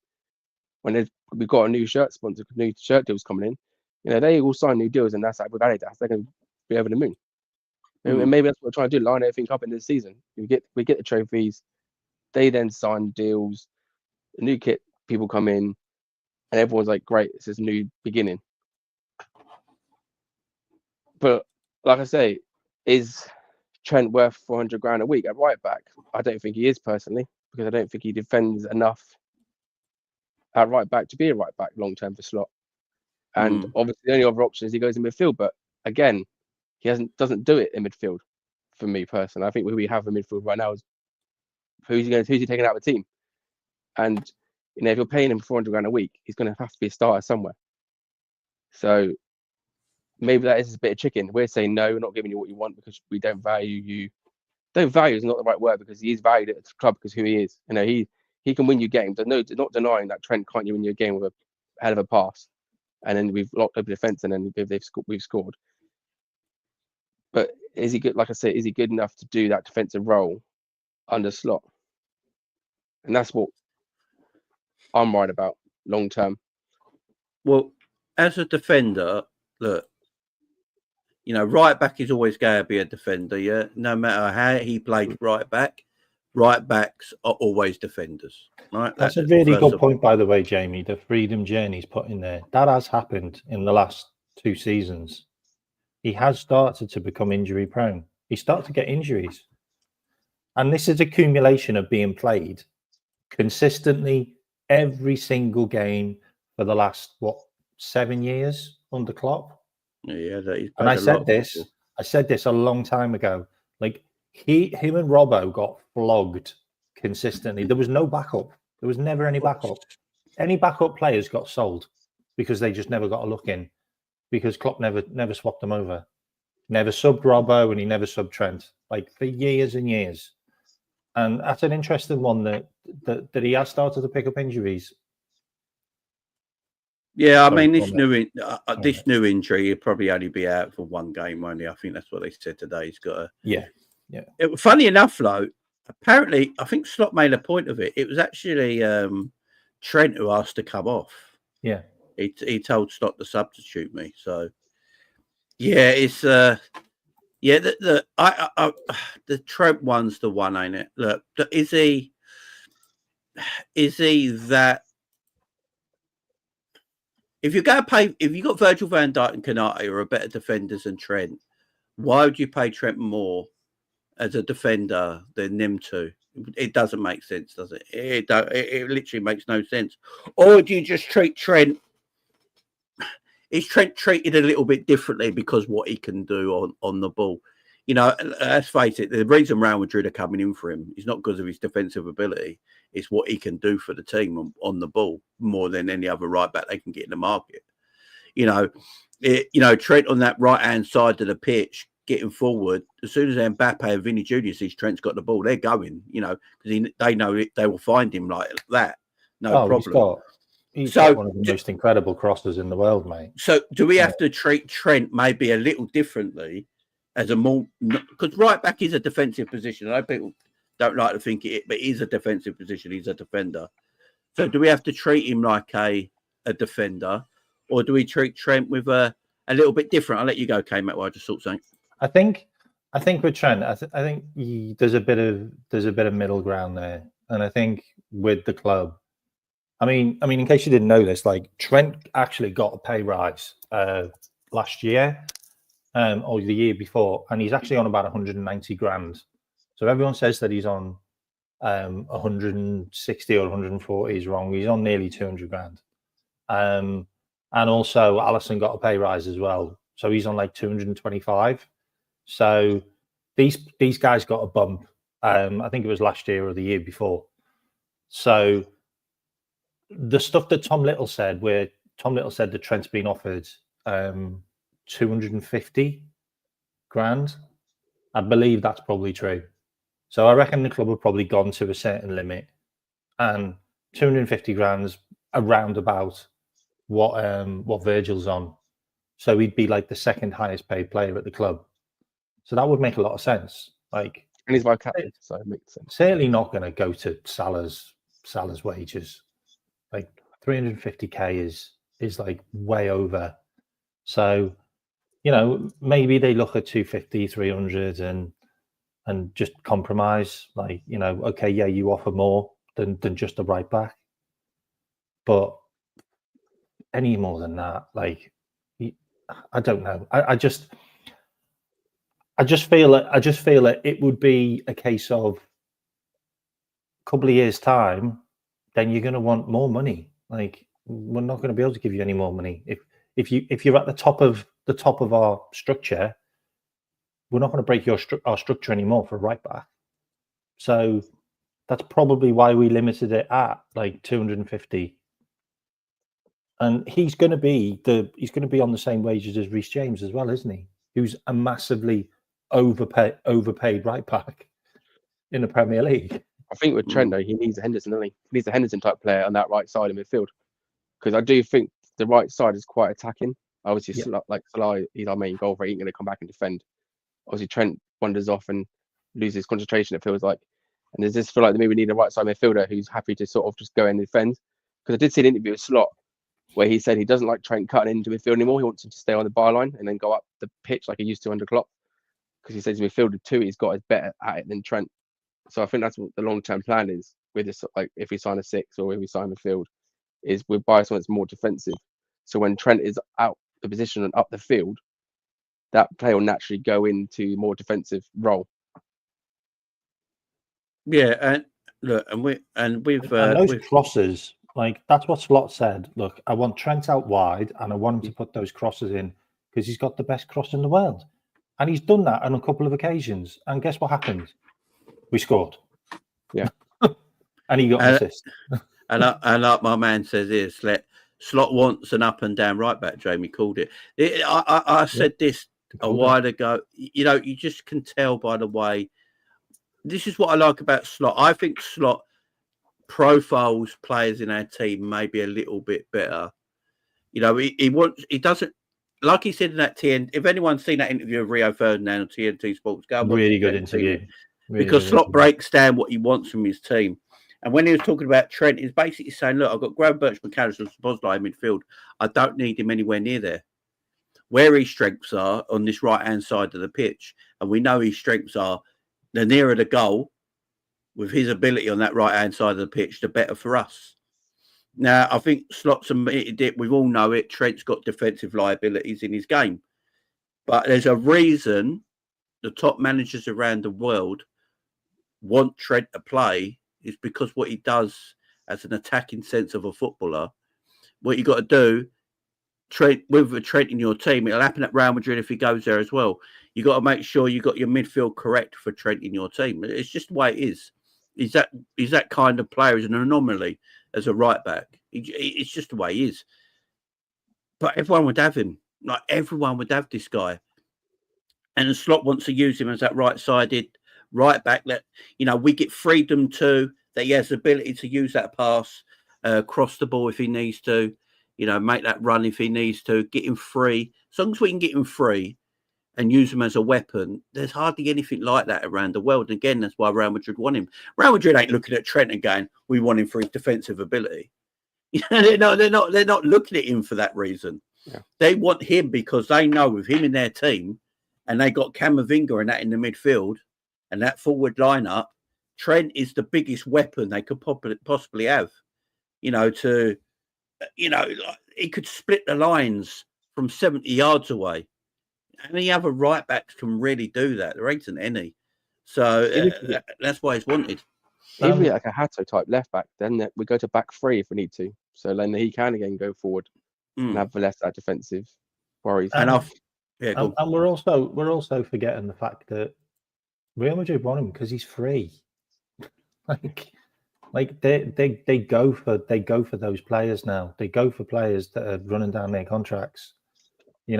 when we've got a new shirt sponsor, new shirt deals coming in. You know, they all sign new deals, and that's like with Adidas, they're going to be over the moon. And maybe that's what we're trying to do, line everything up in this season. We get the trophies, they then sign deals, the new kit people come in, and everyone's like, great, it's this new beginning. But like I say, is Trent worth 400 grand a week at right back? I don't think he is personally, because I don't think he defends enough at right back to be a right back long term for Slot. And obviously the only other option is he goes in midfield, but again, he doesn't do it in midfield for me personally. I think who we have in midfield right now is who's he taking out of the team? And you know, if you're paying him 400 grand a week, he's going to have to be a starter somewhere. So maybe that is a bit of chicken. We're saying no, we're not giving you what you want because we don't value you. Don't value is not the right word, because he is valued at the club because who he is. You know, he can win you games. Not denying that Trent can't win you a game with a hell of a pass, and then we've locked up the defence, and then we've scored. But is he good? Like I say, is he good enough to do that defensive role under Slot? And that's what I'm worried about long term. Well, as a defender, look, you know, right back is always going to be a defender, yeah? No matter how he played right backs are always defenders, right? That's a really good point, by the way, Jamie, the freedom journey's put in there. That has happened in the last 2 seasons. He has started to become injury prone. He started to get injuries. And this is accumulation of being played consistently every single game for the last, 7 years under Klopp? Yeah, and I said this a long time ago. Like him and Robbo got flogged consistently. There was no backup. There was never any backup. Any backup players got sold because they just never got a look in, because Klopp never swapped them over. Never subbed Robbo, and he never subbed Trent, like for years and years. And that's an interesting one that he has started to pick up injuries. Yeah, I mean, this new injury, he'll probably only be out for 1 game only. I think that's what they said today. He's got a... Yeah. Funny enough, though, apparently, I think Slot made a point of it. It was actually Trent who asked to come off. Yeah. He told Slot to substitute me. So, yeah, it's... the Trent one's the one, ain't it? Look, is he that... If you got Virgil van Dijk and Kanate who are better defenders than Trent, why would you pay Trent more as a defender than them two. It doesn't make sense, does it? It literally makes no sense. Or do you just treat Trent? Is Trent treated a little bit differently because what he can do on the ball? You know, let's face it, the reason Real Madrid are coming in for him is not because of his defensive ability. It's what he can do for the team on the ball more than any other right back they can get in the market. You know, Trent on that right-hand side of the pitch, getting forward, as soon as Mbappe and Vinny Jr. sees Trent's got the ball, they're going, you know, because they know they will find him like that. No problem. He's got one of the most incredible crosses in the world, mate. So do we have to treat Trent maybe a little differently as a more, because right back is a defensive position. I know people don't like to think it, but he's a defensive position. He's a defender. So do we have to treat him like a defender, or do we treat Trent with a little bit different? I'll let you go, K-Mac, while I just thought something. I think with Trent, I think there's a bit of middle ground there, and I think with the club, I mean, in case you didn't know this, like Trent actually got a pay rise last year or the year before, and he's actually on about 190 grand. So everyone says that he's on 160 or 140 is wrong. He's on nearly 200 grand. And also Alisson got a pay rise as well, so he's on like 225. So these guys got a bump. I think it was last year or the year before. So the stuff that Tom Little said, where Tom Little said that Trent's been offered 250 grand, I believe that's probably true. So I reckon the club have probably gone to a certain limit, and 250 grand's around about what Virgil's on. So he'd be like the second highest paid player at the club. So that would make a lot of sense. Like, and he's my captain, so it makes sense. Certainly not going to go to Salah's wages. Like 350k is like way over. So, you know, maybe they look at 250, 300 and just compromise. Like, you know, okay, yeah, you offer more than just a right back, but any more than that, like, I don't know. I just feel that it would be a case of a couple of years' time, then you're going to want more money. Like, we're not going to be able to give you any more money. If you're at the top of our structure, we're not going to break our structure anymore for a right back. So that's probably why we limited it at like 250. And he's going to be on the same wages as Reece James as well, isn't he? Who's a massively overpaid right back in the Premier League. I think with Trent, though, he needs a Henderson, doesn't he? He needs a Henderson type player on that right side of midfield. Because I do think the right side is quite attacking. Obviously, like Salah, he's our main goal, he ain't going to come back and defend. Obviously, Trent wanders off and loses concentration, it feels like. And does this feel like maybe we need a right side midfielder who's happy to sort of just go and defend? Because I did see an interview with Slot where he said he doesn't like Trent cutting into midfield anymore. He wants him to stay on the byline and then go up the pitch like he used to under Klopp. Because he says midfielder too, he's got is better at it than Trent. So I think that's what the long-term plan is with this. Like, if we sign a 6 or if we sign midfield, is we buy someone that's more defensive. So when Trent is out the position and up the field, that player will naturally go into more defensive role. Yeah, and look, and with those crosses, like, that's what Slot said. Look, I want Trent out wide, and I want him to put those crosses in because he's got the best cross in the world, and he's done that on a couple of occasions. And guess what happened? We scored. Yeah, and he got an assist. And like my man says here, Slot wants an up and down right back. Jamie called it. I said this a while ago. You know, you just can tell by the way. This is what I like about Slot. I think Slot profiles players in our team maybe a little bit better. You know, he doesn't, like he said in that TNT. If anyone's seen that interview of Rio Ferdinand on TNT Sports, go really good interview. Because Slot breaks down what he wants from his team. And when he was talking about Trent, he's basically saying, look, I've got Gravenberch, McAllister, and Szoboszlai in midfield. I don't need him anywhere near there. Where his strengths are on this right-hand side of the pitch, and we know his strengths are the nearer the goal, with his ability on that right-hand side of the pitch, the better for us. Now, I think Slot's admitted it. We all know it. Trent's got defensive liabilities in his game. But there's a reason the top managers around the world want Trent to play is because what he does as an attacking sense of a footballer. What you got to do, Trent, with Trent in your team, it'll happen at Real Madrid if he goes there as well. You got to make sure you got your midfield correct for Trent in your team. It's just the way it is. He's that kind of player. He's an anomaly as a right back. It's just the way he is. But everyone would have him. Like everyone would have this guy. And the Slot wants to use him as that right-sided right back that, we get freedom to, that he has the ability to use that pass, cross the ball if he needs to, make that run if he needs to, get him free. As long as we can get him free and use him as a weapon, there's hardly anything like that around the world. And again, that's why Real Madrid want him. Real Madrid ain't looking at Trent and going, we want him for his defensive ability. They're not looking at him for that reason. Yeah. They want him because they know with him in their team, and they got Camavinga and that in the midfield and that forward lineup, Trent is the biggest weapon they could possibly have. He could split the lines from 70 yards away. Any other right backs can really do that. There ain't any. So that's why he's wanted. If we like a Hato type left back, then we go to back three if we need to. So then he can again go forward and have less that defensive worries. And we're also forgetting the fact that Real Madrid want him because he's free. Like they go for those players now. They go for players that are running down their contracts. They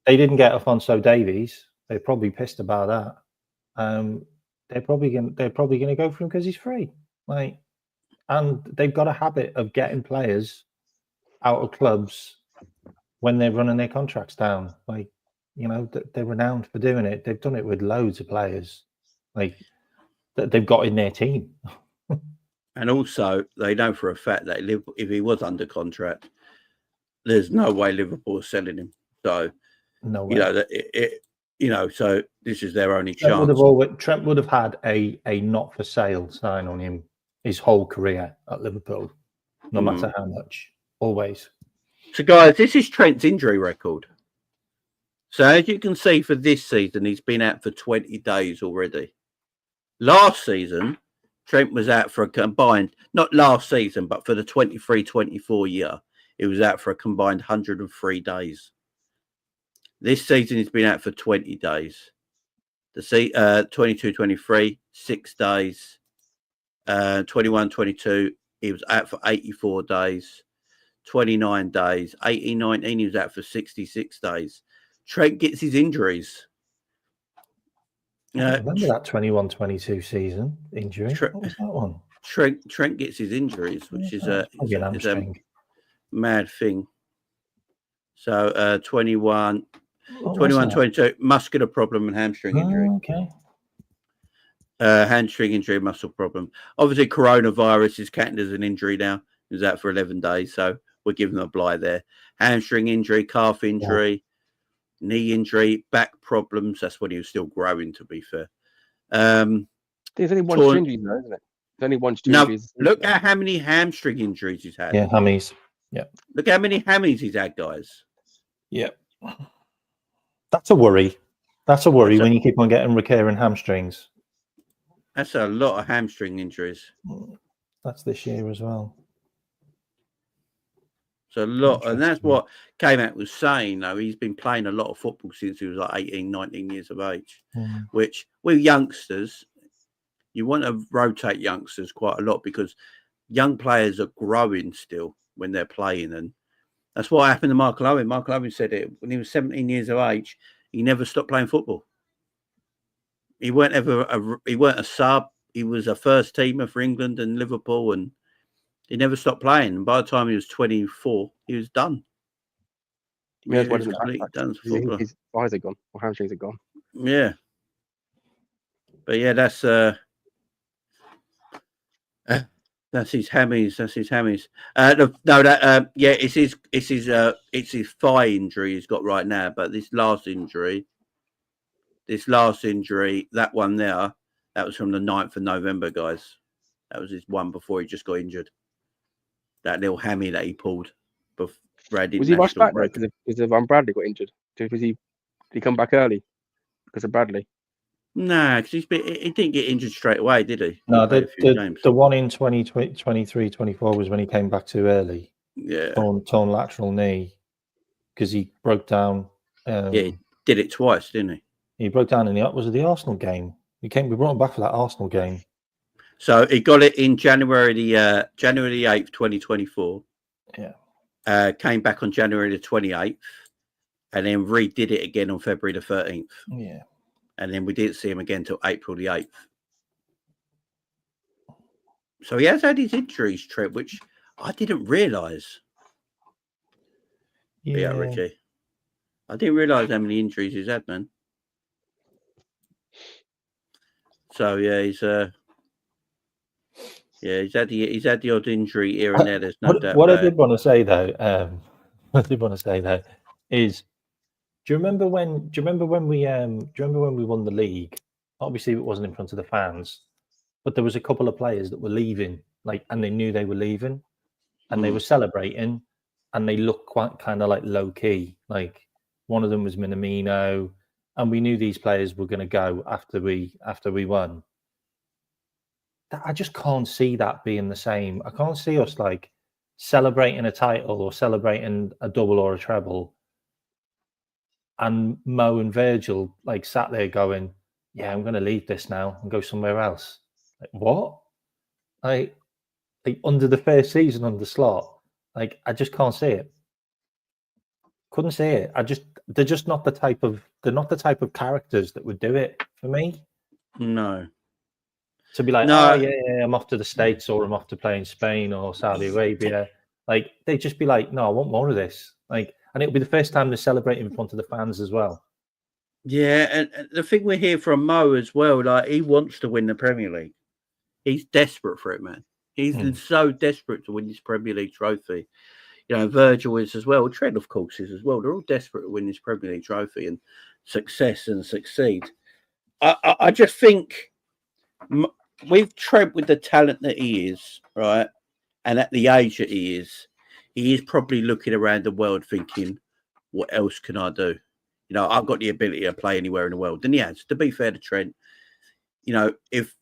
didn't get Alphonso Davies. They're probably pissed about that. They're probably gonna go for him because he's free. And they've got a habit of getting players out of clubs when they're running their contracts down. They're renowned for doing it. They've done it with loads of players, that they've got in their team. And also, they know for a fact that if he was under contract, there's no way Liverpool is selling him. So, no way. So this is their only chance. Trent would have had a not for sale sign on him his whole career at Liverpool, no matter how much. Always. So, guys, this is Trent's injury record. So, as you can see, for this season, he's been out for 20 days already. Last season, Trent was out for a combined, not last season, but for the 23-24 year, he was out for a combined 103 days. This season, he's been out for 20 days. The 22-23, 6 days. 21-22, he was out for 84 days. 29 days. 18-19, he was out for 66 days. Trent gets his injuries. I remember that 21-22 season injury. What was that one? Trent gets his injuries, which is a mad thing. So 21-22, muscular problem and hamstring injury. Okay. Hamstring injury, muscle problem. Obviously, coronavirus is counted as an injury now. He's out for 11 days, so we're giving him a bly there. Hamstring injury, calf injury, knee injury, back problems. That's when he was still growing, to be fair. There's only one injury, though, isn't it? There's only one injury. Look at how many hamstring injuries he's had. Yeah, hammies. Yeah. Look how many hammies he's had, guys. Yeah. That's a worry. When you keep on getting recurring hamstrings. That's a lot of hamstring injuries. That's this year as well. It's a lot. And that's what K-Mac was saying, though. He's been playing a lot of football since he was like 18, 19 years of age, which with youngsters, you want to rotate youngsters quite a lot because young players are growing still when they're playing. And that's what happened to Michael Owen. Michael Owen said it when he was 17 years of age, he never stopped playing football. He weren't a sub. He was a first teamer for England and Liverpool, and he never stopped playing. And by the time he was 24, he was done. His eyes are gone, or hamstrings are gone. Yeah. But yeah, that's his hammies. That's his hammies. It's his thigh injury he's got right now. But this last injury, that one there, that was from the 9th of November, guys. That was his one before he just got injured. That little hammy that he pulled. Was he rushed back though because of Bradley got injured? Did he come back early because of Bradley? Nah, because he didn't get injured straight away, did he? No, He played a few games. the one in 2023, 24 was when he came back too early. Yeah. Torn lateral knee because he broke down. He did it twice, didn't he? He broke down in the Arsenal game. We brought him back for that Arsenal game. So he got it in January the 8th, 2024. Yeah. Came back on January the 28th, and then redid it again on February the 13th. Yeah. And then we didn't see him again till April the 8th. So he has had his injuries, Trent, which I didn't realise. Yeah, Richie. I didn't realise how many injuries he's had, man. So yeah, he's had the odd injury here and there. There's no doubt. What I did want to say though, is, do you remember when we won the league? Obviously, it wasn't in front of the fans, but there was a couple of players that were leaving, and they knew they were leaving, and they were celebrating, and they looked quite kind of like low key. Like one of them was Minamino, and we knew these players were going to go after we won. I just can't see that being the same. I can't see us celebrating a title or celebrating a double or a treble, and Mo and Virgil sat there going, "Yeah, I'm going to leave this now and go somewhere else." What? Under the first season on the slot, I just can't see it. Couldn't see it. They're just not the type of characters that would do it for me. No. To be like, no. Oh yeah, I'm off to the States, or I'm off to play in Spain or Saudi Arabia. They'd just be like, no, I want more of this. And it'll be the first time they're celebrating in front of the fans as well. Yeah, and the thing we hear from Mo as well, he wants to win the Premier League. He's desperate for it, man. He's so desperate to win this Premier League trophy. Virgil is as well. Trent, of course, is as well. They're all desperate to win this Premier League trophy and succeed. I just think with Trent, with the talent that he is, right, and at the age that he is probably looking around the world thinking, what else can I do? I've got the ability to play anywhere in the world. And he has. To be fair to Trent, if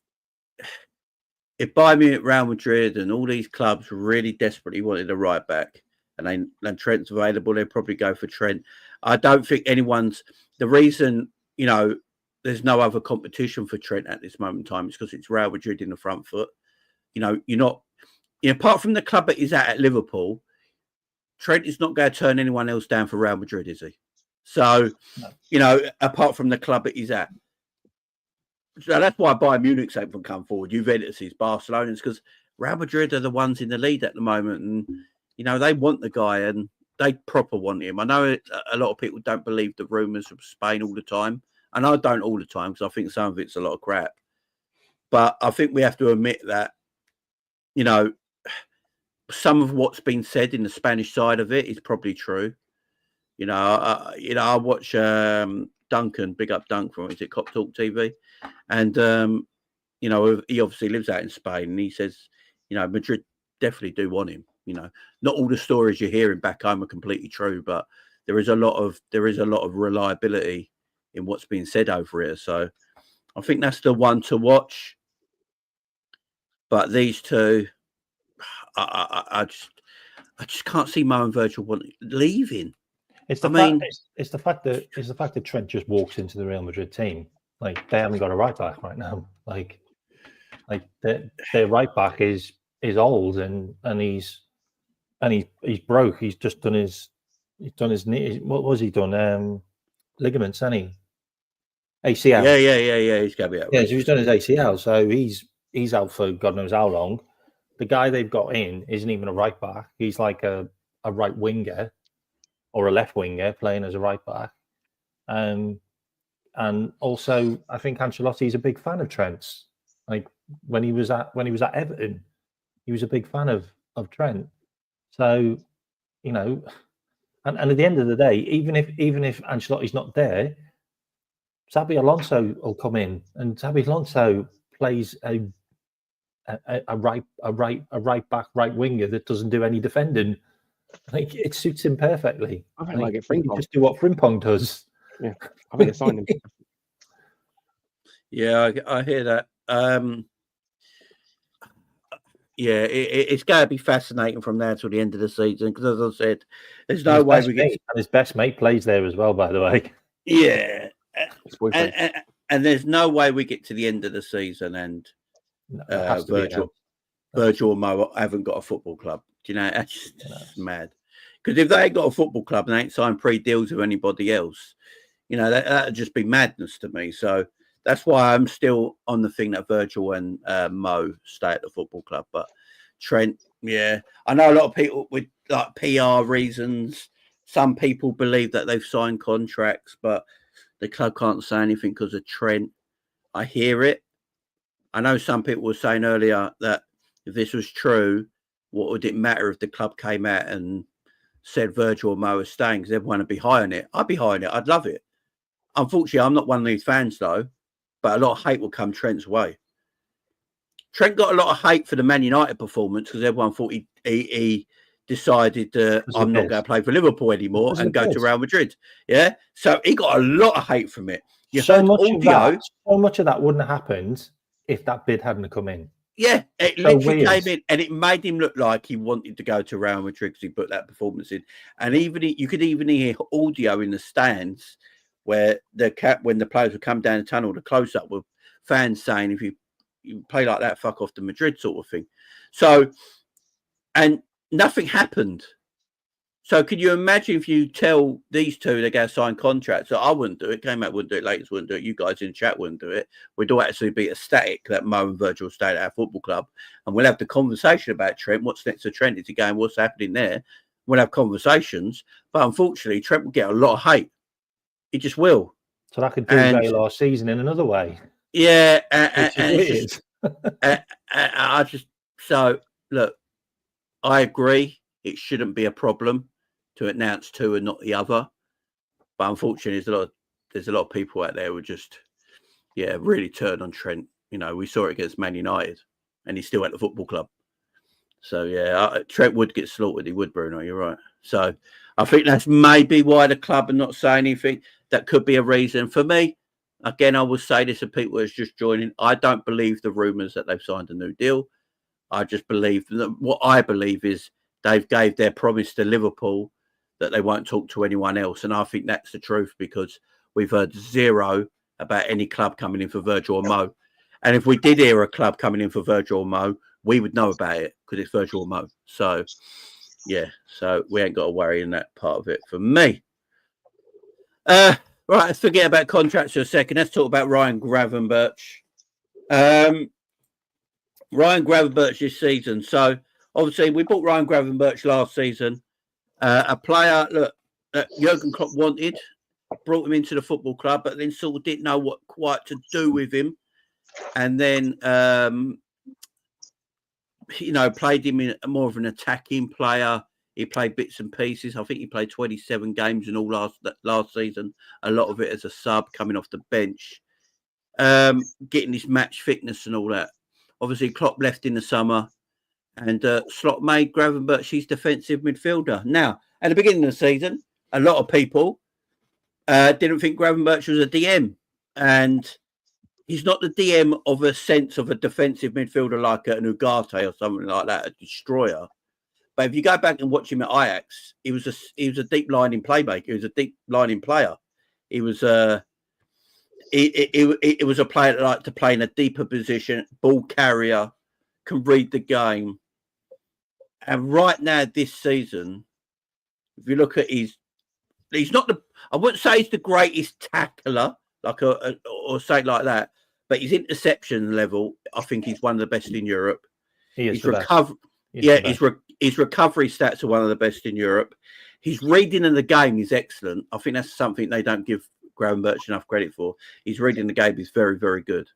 Bayern Munich, Real Madrid and all these clubs really desperately wanted a right back and Trent's available, they'd probably go for Trent. I don't think the reason, there's no other competition for Trent at this moment in time is because it's Real Madrid in the front foot. You're not, apart from the club that he's at Liverpool, Trent is not going to turn anyone else down for Real Madrid, is he? So, apart from the club that he's at. So that's why Bayern Munich's able to come forward. Juventus is Barcelona's, because Real Madrid are the ones in the lead at the moment. And, they want the guy and they proper want him. I know a lot of people don't believe the rumours from Spain all the time. And I don't all the time because I think some of it's a lot of crap. But I think we have to admit that, some of what's been said in the Spanish side of it is probably true. I watch Duncan, big up Dunk from Cop Talk TV, and he obviously lives out in Spain, and he says, Madrid definitely do want him. Not all the stories you're hearing back home are completely true, but there is a lot of reliability in what's being said over here. So I think that's the one to watch. But these two, I just can't see Mo and Virgil leaving. It's the fact that Trent just walks into the Real Madrid team. They haven't got a right back right now. Their right back is old and he's broke. He's done his knee. What was he done? Ligaments, hasn't he? ACL. Yeah. He's got to be out. Yeah, so he's done his ACL. So he's out for God knows how long. The guy they've got in isn't even a right back. He's like a right winger or a left winger playing as a right back. And also, I think Ancelotti's a big fan of Trent's. When he was at Everton, he was a big fan of Trent. So, and at the end of the day, even if Ancelotti's not there, Xabi Alonso will come in, and Xabi Alonso plays a right back, right winger that doesn't do any defending. It suits him perfectly. I think like it Frimpong. Just do what Frimpong does. Yeah, I think they signed him. Yeah, I hear that. Yeah, it's going to be fascinating from now till the end of the season because, as I said, there's no way we get. And his best mate plays there as well, by the way. Yeah, and there's no way we get to the end of the season and Virgil or Mo haven't got a football club. Do you know, that's just mad. Because if they ain't got a football club and they ain't signed pre-deals with anybody else, you know, that would just be madness to me. So that's why I'm still on the thing that Virgil and Mo stay at the football club. But Trent, yeah, I know a lot of people with like PR reasons. Some people believe that they've signed contracts, but the club can't say anything because of Trent. I hear it. I know some people were saying earlier that if this was true, what would it matter if the club came out and said Virgil or Mo are staying because everyone would be high on it? I'd be high on it. I'd love it. Unfortunately, I'm not one of these fans, though, but a lot of hate will come Trent's way. Trent got a lot of hate for the Man United performance because everyone thought he decided I'm not going to play for Liverpool anymore and go to Real Madrid. Yeah, so he got a lot of hate from it. So much of that wouldn't have happened if that bid hadn't come in. Yeah, it literally came in, and it made him look like he wanted to go to Real Madrid because he put that performance in. And even you could even hear audio in the stands where when the players would come down the tunnel, the close-up with fans saying, "If you play like that, fuck off to Madrid," sort of thing. So, and nothing happened. So can you imagine if you tell these two they're going to sign contracts? So I wouldn't do it. K-Mac wouldn't do it. Latest wouldn't do it. You guys in the chat wouldn't do it. We'd all actually be ecstatic that Mo and Virgil stay at our football club. And we'll have the conversation about Trent. What's next to Trent? Is he going? What's happening there? We'll have conversations. But unfortunately, Trent will get a lot of hate. He just will. So that could do last season in another way. Yeah. Look, I agree. It shouldn't be a problem to announce two and not the other, but unfortunately, there's a lot of people out there who just, really turn on Trent. You know, we saw it against Man United, and he's still at the football club. So Trent would get slaughtered. He would, Bruno. You're right. So I think that's maybe why the club are not saying anything. That could be a reason. For me, again, I will say this to people who's just joining. I don't believe the rumours that they've signed a new deal. I just believe that what I believe is they've gave their promise to Liverpool that they won't talk to anyone else. And I think that's the truth because we've heard zero about any club coming in for Virgil or Mo. And if we did hear a club coming in for Virgil or Mo, we would know about it because it's Virgil or Mo. So, so we ain't got to worry in that part of it for me. Right, let's forget about contracts for a second. Let's talk about Ryan Gravenberch. Ryan Gravenberch this season. So, obviously, we bought Ryan Gravenberch last season. A player that Jurgen Klopp wanted, brought him into the football club, but then sort of didn't know what quite to do with him. And then, played him in more of an attacking player. He played bits and pieces. I think he played 27 games in all last season. A lot of it as a sub, coming off the bench, getting his match fitness and all that. Obviously, Klopp left in the summer. And Slot made Gravenberch his defensive midfielder. Now, at the beginning of the season, a lot of people didn't think Gravenberch was a DM. And he's not the DM of a sense of a defensive midfielder like an Ugarte or something like that, a destroyer. But if you go back and watch him at Ajax, he was a deep lining playmaker. He was a deep lining player. He was it was a player that liked to play in a deeper position, ball carrier, can read the game. And right now, this season, if you look at he's not I wouldn't say he's the greatest tackler, or say it like that, but his interception level, I think he's one of the best in Europe. His recovery stats are one of the best in Europe. His reading of the game is excellent. I think that's something they don't give Gravenberch enough credit for. His reading of the game is very, very good.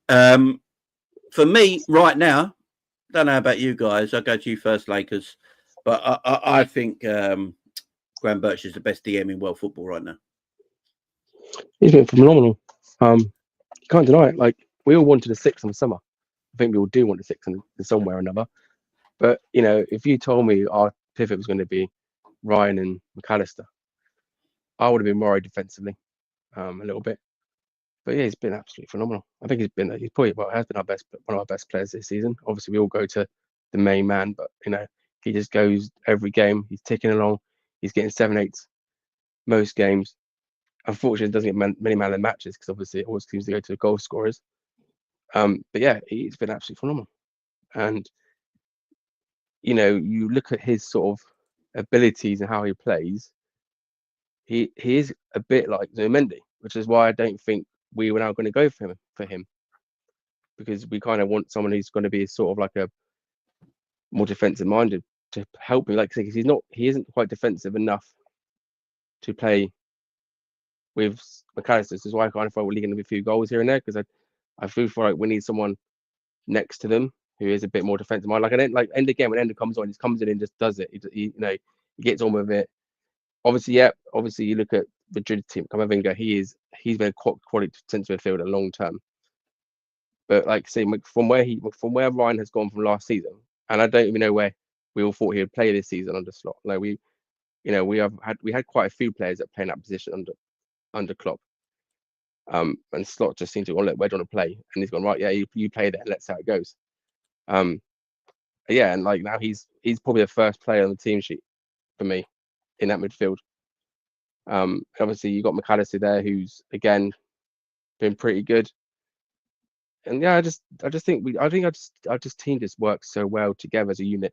For me, right now, don't know about you guys. I'll go to you first, Lakers. But I think Gravenberch is the best DM in world football right now. He's been phenomenal. You can't deny it. Like, we all wanted a 6 in the summer. I think we all do want a 6 in somewhere or another. But, if you told me our pivot was going to be Ryan and McAllister, I would have been worried defensively a little bit. But yeah, he's been absolutely phenomenal. I think he's probably has been one of our best players this season. Obviously, we all go to the main man, but he just goes every game. He's ticking along. He's getting 7-8s most games. Unfortunately, doesn't get many man of the matches because obviously it always seems to go to the goal scorers. But yeah, he's been absolutely phenomenal. And you look at his sort of abilities and how he plays. He is a bit like Zubimendi, which is why I don't think we were now going to go for him, because we kind of want someone who's going to be sort of like a more defensive minded to help him. Like I say, because he isn't quite defensive enough to play with McAllister. This is why I kind of thought we're going to be a few goals here and there, because I feel like we need someone next to them who is a bit more defensive minded. End again, when Ender comes on, he just comes in and just does it. He gets on with it. Obviously, you look at the Madrid team, Gravenberch, he's been a quality defensive midfielder long term. But like I say, from where Ryan has gone from last season, and I don't even know where we all thought he would play this season under Slot. Like we had quite a few players that play in that position under Klopp. And Slot just seemed to where do you want to play? And he's gone, right, yeah, you play there, let's see how it goes. Yeah, and like now he's probably the first player on the team sheet for me in that midfield. Obviously you got McAllister there, who's again been pretty good. And yeah, I just think our team just works so well together as a unit.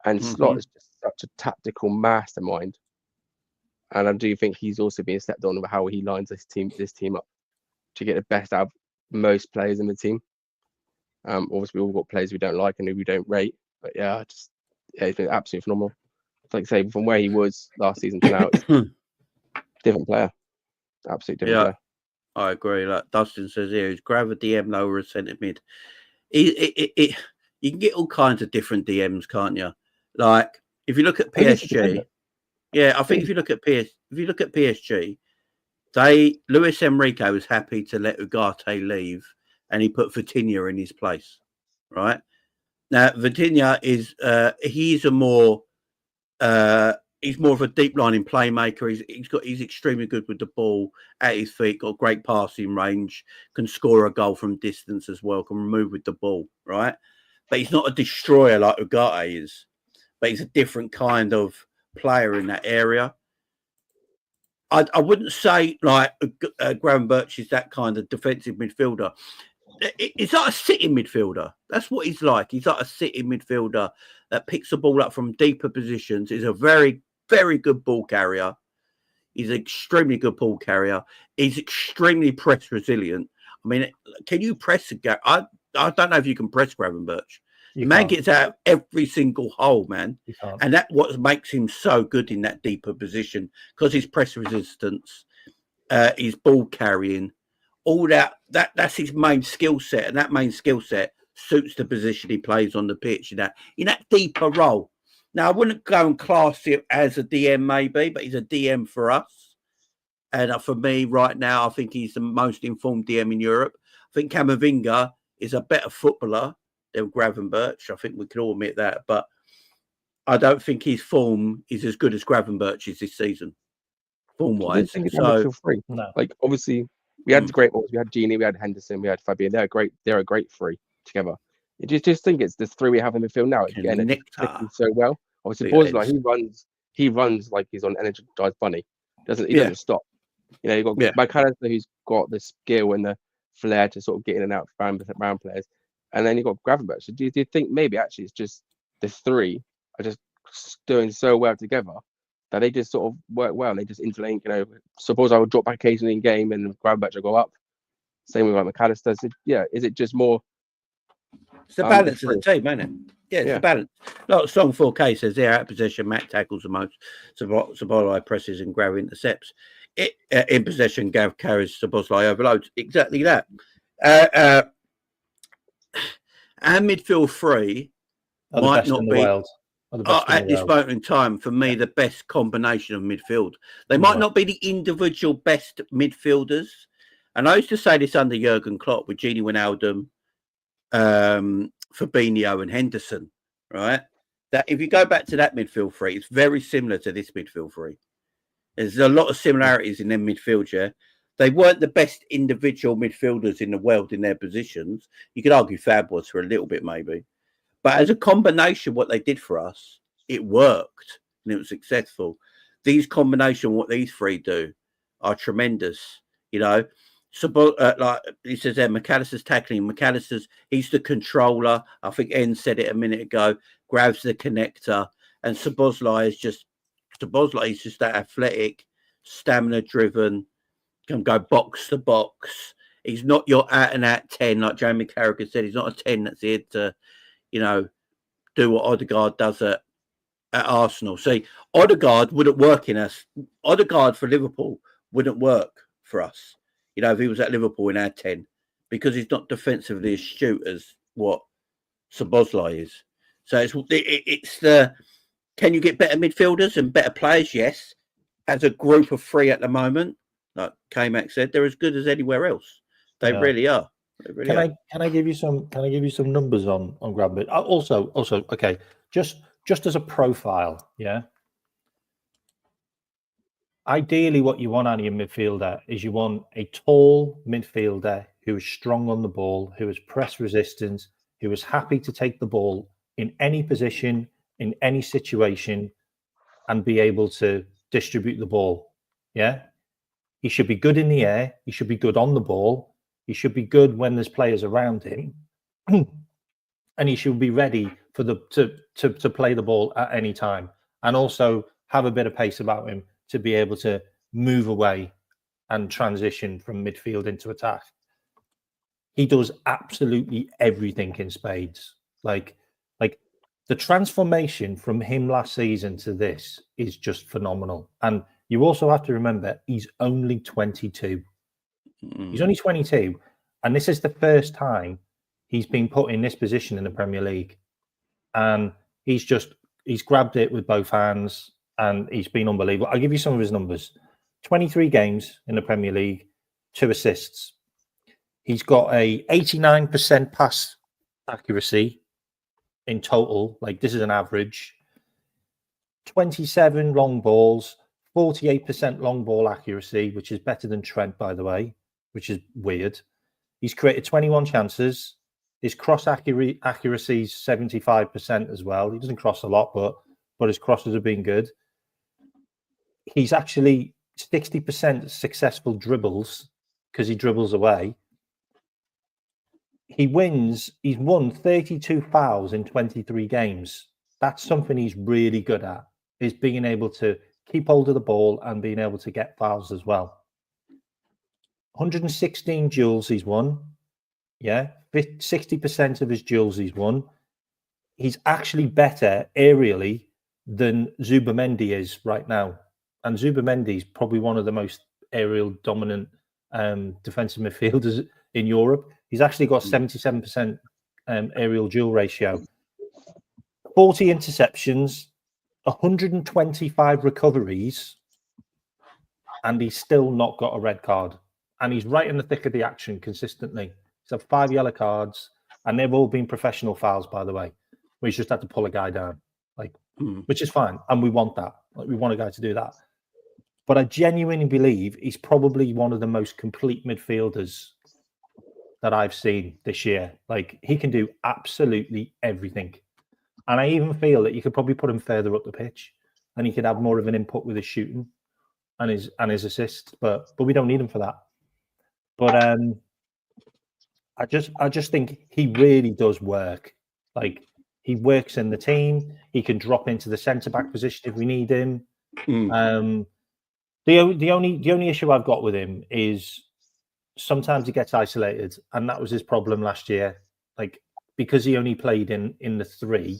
And Slot is just such a tactical mastermind. And I do think he's also being stepped on with how he lines this team up to get the best out of most players in the team. Obviously, we've all got players we don't like and who we don't rate. But yeah, he's been absolutely phenomenal. Like I say, from where he was last season to now, it's different player. Absolutely different player. I agree. Like Dustin says here, he's grab a DM lower as centre mid. You can get all kinds of different DMs, can't you? Like if you look at PSG, I think if you look at PSG, Luis Enrique was happy to let Ugarte leave, and he put Vitinha in his place. Right now, Vitinha is he's more of a deep lining playmaker. He's extremely good with the ball at his feet. Got great passing range. Can score a goal from distance as well. Can move with the ball. Right, but he's not a destroyer like Ugarte is. But he's a different kind of player in that area. I wouldn't say like Gravenberch is that kind of defensive midfielder. He's like a sitting midfielder. That's what he's like. He's like a sitting midfielder that picks the ball up from deeper positions. He's a very, very good ball carrier. He's an extremely good ball carrier. He's extremely press resilient. I mean, can you press a guy? I don't know if you can press Gravenberch. Man gets out of every single hole, man. And that's what makes him so good in that deeper position, because his press resistance, his ball carrying, all that's his main skill set. And that main skill set suits the position he plays on the pitch in that deeper role. Now, I wouldn't go and class him as a DM maybe, but he's a DM for us. And for me right now, I think he's the most informed DM in Europe. I think Camavinga is a better footballer than Gravenberch. I think we can all admit that, but I don't think his form is as good as Gravenberch's this season, form-wise. So, no. Like obviously, we had the great ones. We had Gini, we had Henderson, we had Fabian. They're a great three together. I just think it's the three we have in the field now. Again, it's clicking so well. Obviously, like he runs like he's on energized bunny. He doesn't stop. You've got McAllister, who's got the skill and the flair to sort of get in and out of round players. And then you've got Gravenberch. So do you think maybe actually it's just the three are just doing so well together that they just sort of work well and they just interlink? Suppose I would drop back occasionally in game and Gravenberch will go up. Same with like McAllister. So, is it just more? It's the balance of the team, isn't it? Yeah, it's the balance. Like Song 4K says, they're out possession. Matt tackles the most. Szoboszlai presses and Grav intercepts. In possession, Gav carries, Szoboszlai overloads. Exactly that. Our midfield three might not be at this moment in time, for me, the best combination of midfield. They might not be the individual best midfielders. And I used to say this under Jurgen Klopp with Gini Wijnaldum, Fabinho and Henderson, right? That if you go back to that midfield three, it's very similar to this midfield three. There's a lot of similarities in them midfield, They weren't the best individual midfielders in the world in their positions. You could argue Fab was for a little bit, maybe. But as a combination, what they did for us, it worked and it was successful. These combination, what these three do, are tremendous. You know, so like he says there, McAllister's tackling. McAllister's, he's the controller. I think En said it a minute ago. Grabs the connector, and Szoboszlai is just that athletic, stamina-driven. Can go box to box. He's not your out-and-out 10, like Jamie Carragher said. He's not a 10 that's here to, you know, do what Odegaard does at Arsenal. See, Odegaard wouldn't work in us. Odegaard for Liverpool wouldn't work for us. You know, if he was at Liverpool in our 10, because he's not defensively astute as what Szoboszlai is. So it's the, can you get better midfielders and better players? Yes. As a group of three at the moment, like K-Mac said, they're as good as anywhere else. They really are. They really are. Can I give you some numbers on Gravenberch? Also, okay, just as a profile, yeah. Ideally, what you want out of your midfielder is you want a tall midfielder who is strong on the ball, who is press resistant, who is happy to take the ball in any position, in any situation, and be able to distribute the ball. Yeah. He should be good in the air. He should be good on the ball. He should be good when there's players around him, and he should be ready for to play the ball at any time, and also have a bit of pace about him to be able to move away and transition from midfield into attack. He does absolutely everything in spades. Like the transformation from him last season to this is just phenomenal. And you also have to remember, he's only 22. He's only 22. And this is the first time he's been put in this position in the Premier League. And he's grabbed it with both hands and he's been unbelievable. I'll give you some of his numbers. 23 games in the Premier League, 2 assists. He's got a 89% pass accuracy in total. Like, this is an average. 27 long balls, 48% long ball accuracy, which is better than Trent, by the way, which is weird. He's created 21 chances. His cross accuracy is 75% as well. He doesn't cross a lot, but his crosses have been good. He's actually 60% successful dribbles because he dribbles away. He's won 32 fouls in 23 games. That's something he's really good at, is being able to keep hold of the ball and being able to get fouls as well. 116 duels he's won. Yeah, 60% of his duels he's won. He's actually better aerially than Zubimendi is right now. And Zubimendi is probably one of the most aerial dominant defensive midfielders in Europe. He's actually got 77% aerial duel ratio. 40 interceptions, 125 recoveries, and he's still not got a red card. And he's right in the thick of the action consistently. He's had 5 yellow cards, and they've all been professional fouls, by the way, where he's just had to pull a guy down, which is fine. And we want that. We want a guy to do that. But I genuinely believe he's probably one of the most complete midfielders that I've seen this year. Like, he can do absolutely everything. And I even feel that you could probably put him further up the pitch and he could have more of an input with his shooting and his assists, but we don't need him for that. But I just think he really does work. Like, he works in the team. He can drop into the centre-back position if we need him. The only issue I've got with him is sometimes he gets isolated, and that was his problem last year. Like, because he only played in the 3,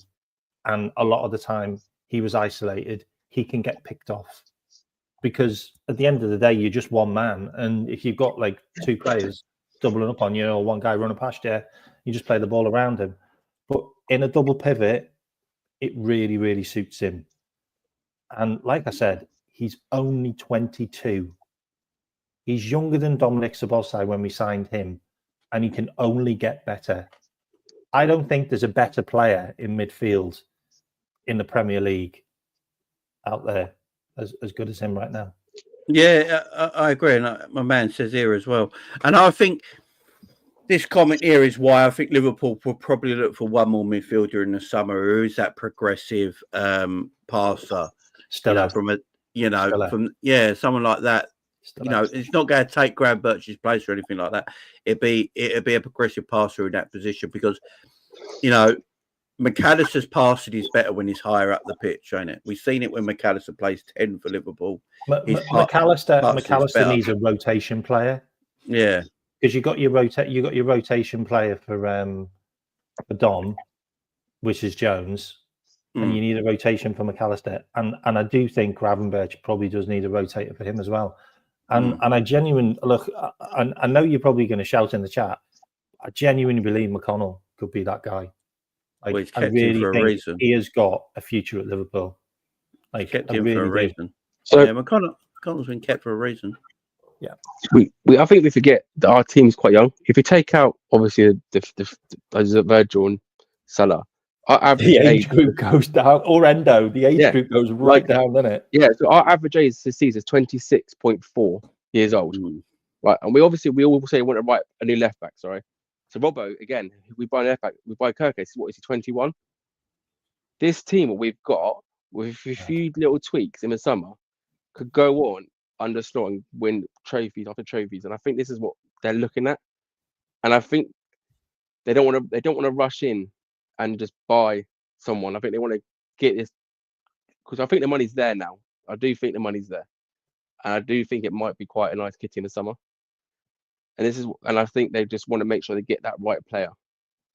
and a lot of the time he was isolated, he can get picked off. Because at the end of the day, you're just one man, and if you've got like 2 players doubling up on you, or one guy running past you, you just play the ball around him. But in a double pivot, it really, really suits him. And like I said, he's only 22. He's younger than Dominic Szoboszlai when we signed him, and he can only get better. I don't think there's a better player in midfield in the Premier League out there as good as him right now. Yeah, I agree. And my man says here as well. And I think this comment here is why I think Liverpool will probably look for one more midfielder in the summer who is that progressive passer. Stella. From Stella. someone like that. Stella. It's not going to take Gravenberch's place or anything like that. It'd be a progressive passer in that position because, McAllister's passing is better when he's higher up the pitch, ain't it? We've seen it when McAllister plays 10 for Liverpool. McAllister needs a rotation player. Yeah, because you got your rotation player for Don, which is Jones, and you need a rotation for McAllister, and I do think Gravenberch probably does need a rotator for him as well. And I genuinely look. I know you're probably going to shout in the chat. I genuinely believe McConnell could be that guy. He's kept him for a reason. He has got a future at Liverpool. Kept him for a reason. So yeah, McConnell's been kept for a reason. Yeah, I think we forget that our team's quite young. If you take out obviously the Virgil and Salah, our average age group goes down, or Endo. The age group goes right down, doesn't it? Yeah. So our average age this season is 26.4 years old, right? And we all say we want to write a new left back. Sorry. So Robbo, again, we buy an left back, we buy Kirk. What is he, 21? This team, what we've got, with a few little tweaks in the summer, could go on underslot and win trophies after trophies. And I think this is what they're looking at. And I think they don't want to rush in and just buy someone. I think they want to get this because I think the money's there now. I do think the money's there. And I do think it might be quite a nice kitty in the summer. And I think they just want to make sure they get that right player.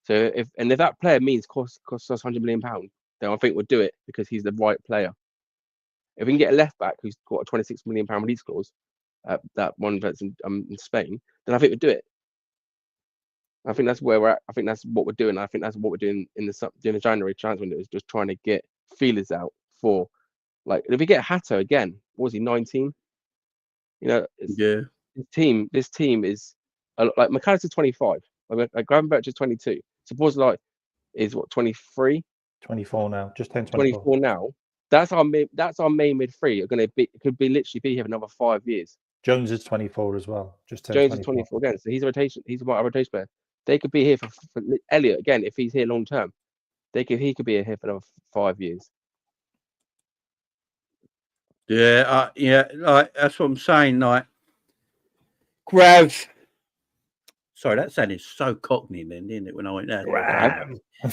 So if that player means costs us £100 million, then I think we'll do it because he's the right player. If we can get a left back who's got a £26 million release clause, that one that's in Spain, then I think we'll do it. I think that's where we're at. I think that's what we're doing. I think that's what we're doing during the January transfer window, is just trying to get feelers out for, like, if we get Hatter again, what was he, 19? This team is like McAllister's 25, like Gravenberch is 22. Suppose is what 23, 24 now, just 24 now. That's our main mid three. Could literally be here for another 5 years. Jones is 24 as well. Jones 24. Is 24 again, so he's a rotation. He's a rotation player. They could be here for Elliot again if he's here long term. He could be here for another 5 years. Yeah, like that's what I'm saying. Like Grav. Sorry, that sounded so cockney then, didn't it? When I went there. Grav. I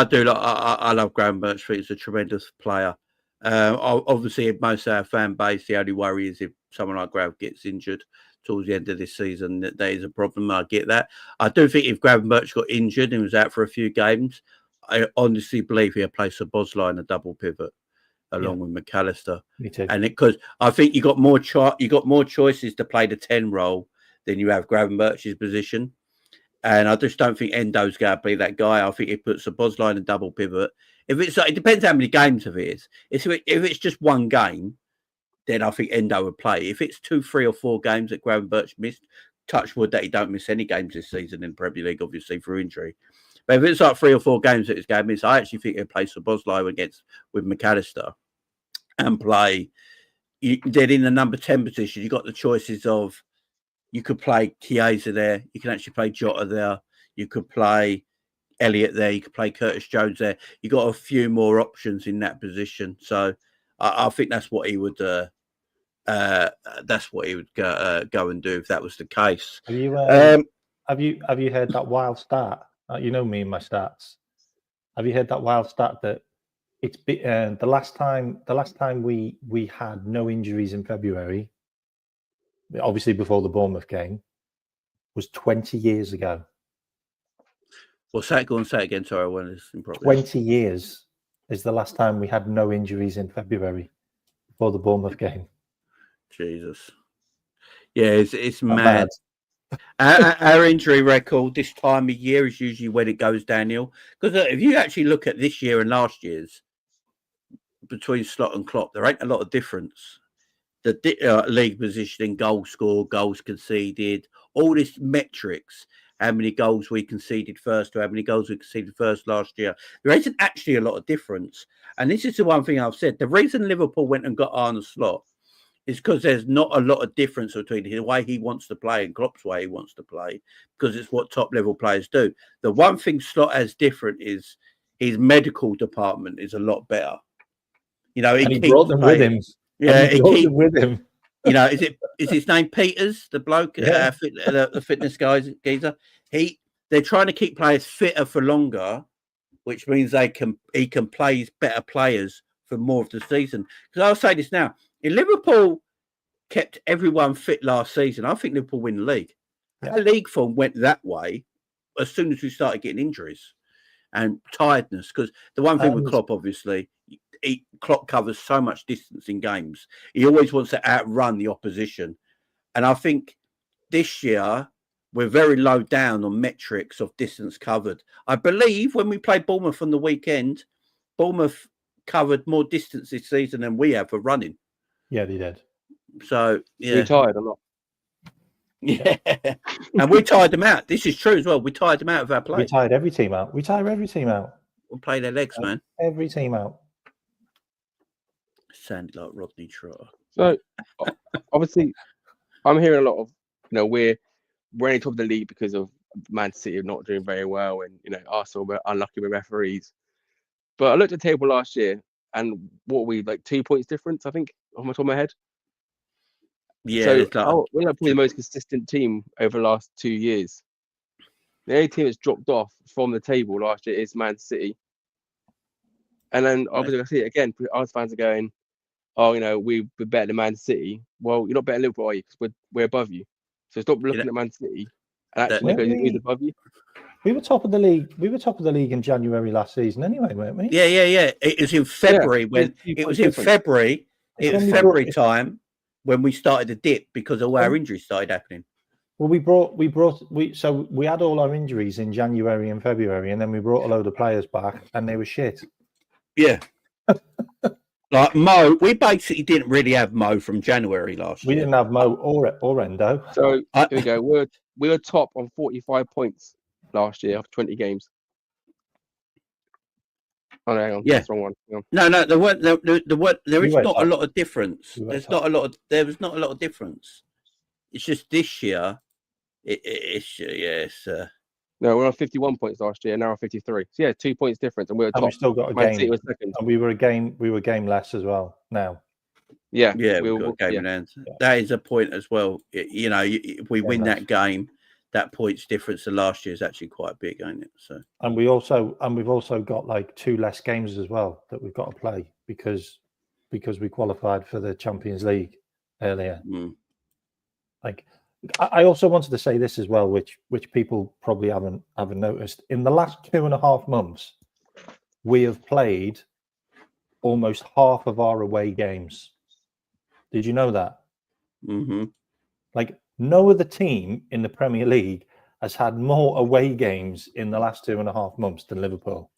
do. I love Gravenberch. I think he's a tremendous player. Obviously, most of our fan base, the only worry is if someone like Grav gets injured towards the end of this season, that is a problem. I get that. I do think if Gravenberch got injured and was out for a few games, I honestly believe he'll play Szoboszlai in a double pivot along with McAllister. Me too. And because I think you got more choices to play the 10 role than you have Gravenberch's position. And I just don't think Endo's going to be that guy. I think he puts Szoboszlai in a double pivot. It depends how many games of it is. If it's just one game, then I think Endo would play. If it's 2, 3 or 4 games that Gravenberch missed, touch wood that he don't miss any games this season in the Premier League, obviously for injury. But if it's like 3 or 4 games that he's going to miss, I actually think he'll play Szoboszlai with McAllister and play. Then in the number 10 position, you got the choices of, you could play Chiesa there. You can actually play Jota there. You could play Elliot there. You could play Curtis Jones there. You got a few more options in that position. So I think that's what he would. That's what he would go and do if that was the case. Have you heard that wild stat? You know me and my stats. Have you heard that wild stat that it's the last time we had no injuries in February, obviously before the Bournemouth game, was 20 years ago. Well, say it again. Sorry, I want to listen properly. 20 years is the last time we had no injuries in February before the Bournemouth game. Jesus. Yeah, it's mad. Our injury record this time of year is usually when it goes downhill. Because if you actually look at this year and last year's, between Slot and Klopp, there ain't a lot of difference. The league positioning, goal score, goals conceded, all these metrics how many goals we conceded first or how many goals we conceded first last year. There isn't actually a lot of difference. And this is the one thing I've said. The reason Liverpool went and got Arne Slot is because there's not a lot of difference between the way he wants to play and Klopp's way he wants to play, because it's what top level players do. The one thing Slot has different is his medical department is a lot better. You know, he brought them with him. Yeah, he brought them with him. You know, is his name Peters, the bloke, the fitness geezer? They're trying to keep players fitter for longer, which means he can play better players for more of the season. Because I'll say this now: if Liverpool kept everyone fit last season, I think Liverpool win the league. Yeah. Our league form went that way as soon as we started getting injuries and tiredness. Because the one thing with Klopp, obviously, Klopp covers so much distance in games. He always wants to outrun the opposition. And I think this year we're very low down on metrics of distance covered. I believe when we played Bournemouth on the weekend, Bournemouth covered more distance this season than we have for running. Yeah, they did. So, yeah. You're tired or not? Yeah. And we tired them out. This is true as well. We tired them out of our play. We tired every team out. We tire every team out. We'll play their legs, man. Every team out. Sounded like Rodney Trotter. So, obviously, I'm hearing a lot of, we're only top of the league because of Man City not doing very well, and Arsenal were unlucky with referees. But I looked at the table last year, and what were we, like 2 points difference, I think, off the top of my head. Yeah, so we're probably the most consistent team over the last 2 years. The only team that's dropped off from the table last year is Man City. And then obviously I see it again. Us fans are going, "Oh, we're better than Man City." Well, you're not better than Liverpool, are you? Because we're above you. So stop looking at Man City and actually look at who's above you. We were top of the league. We were top of the league in January last season, anyway, weren't we? Yeah. It was in February It was in February time when we started to dip because all our injuries started happening. Well, we had all our injuries in January and February, and then we brought a load of players back, and they were shit. Yeah. Like Mo, we basically didn't really have Mo from January last year. We didn't have Mo or Endo. So here we go. We were top on 45 points last year after 20 games. Oh, no, hang on. Yeah. That's the wrong one. No, there weren't. There is not a lot of difference. There was not a lot of difference. It's just this year. No, we're on 51 points last year. Now we're 53. So yeah, 2 points difference, and we're top. We still got a Man game. City was second. And we were a game less as well now. Yeah, we've got a game in hand. Yeah. That is a point as well. If we win that game, that points difference to last year is actually quite big, ain't it? So, and we've also got like 2 less games as well that we've got to play because we qualified for the Champions League earlier. Like, I also wanted to say this as well, which people probably haven't noticed. In the last 2.5 months, we have played almost half of our away games. Did you know that? Mm-hmm. Like, no other team in the Premier League has had more away games in the last 2.5 months than Liverpool.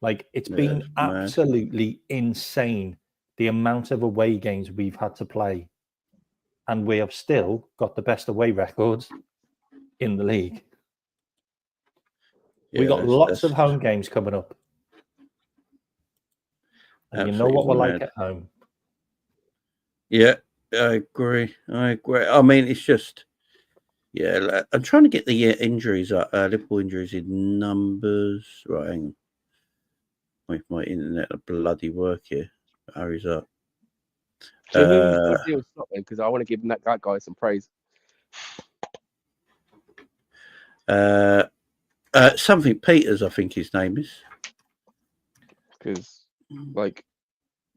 Like, it's been absolutely insane, the amount of away games we've had to play. And we have still got the best away records in the league. We've got lots of home games coming up. And you know what we're like at home. Yeah, I agree. I mean, it's just, I'm trying to get the injuries, Liverpool injuries in numbers. Right, hang on. Wait, my internet a bloody work here. Hurries up. So who's deal with Scotland? Because I want to give that guy some praise. Something Peters, I think his name is. Because like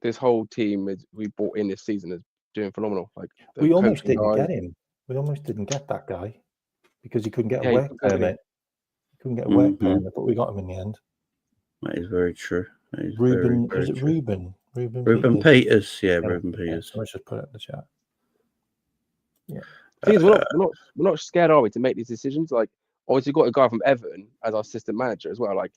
this whole team we brought in this season is doing phenomenal. Like we almost didn't get him. We almost didn't get that guy because he couldn't get a work permit. He couldn't get a work permit, but we got him in the end. That is very true. Ruben, is it Ruben? Ruben Peters, Ruben Peters. Let's just put it in the chat. Yeah. The thing is, we're not scared, are we, to make these decisions? Like, obviously, we've got a guy from Everton as our assistant manager as well. Like,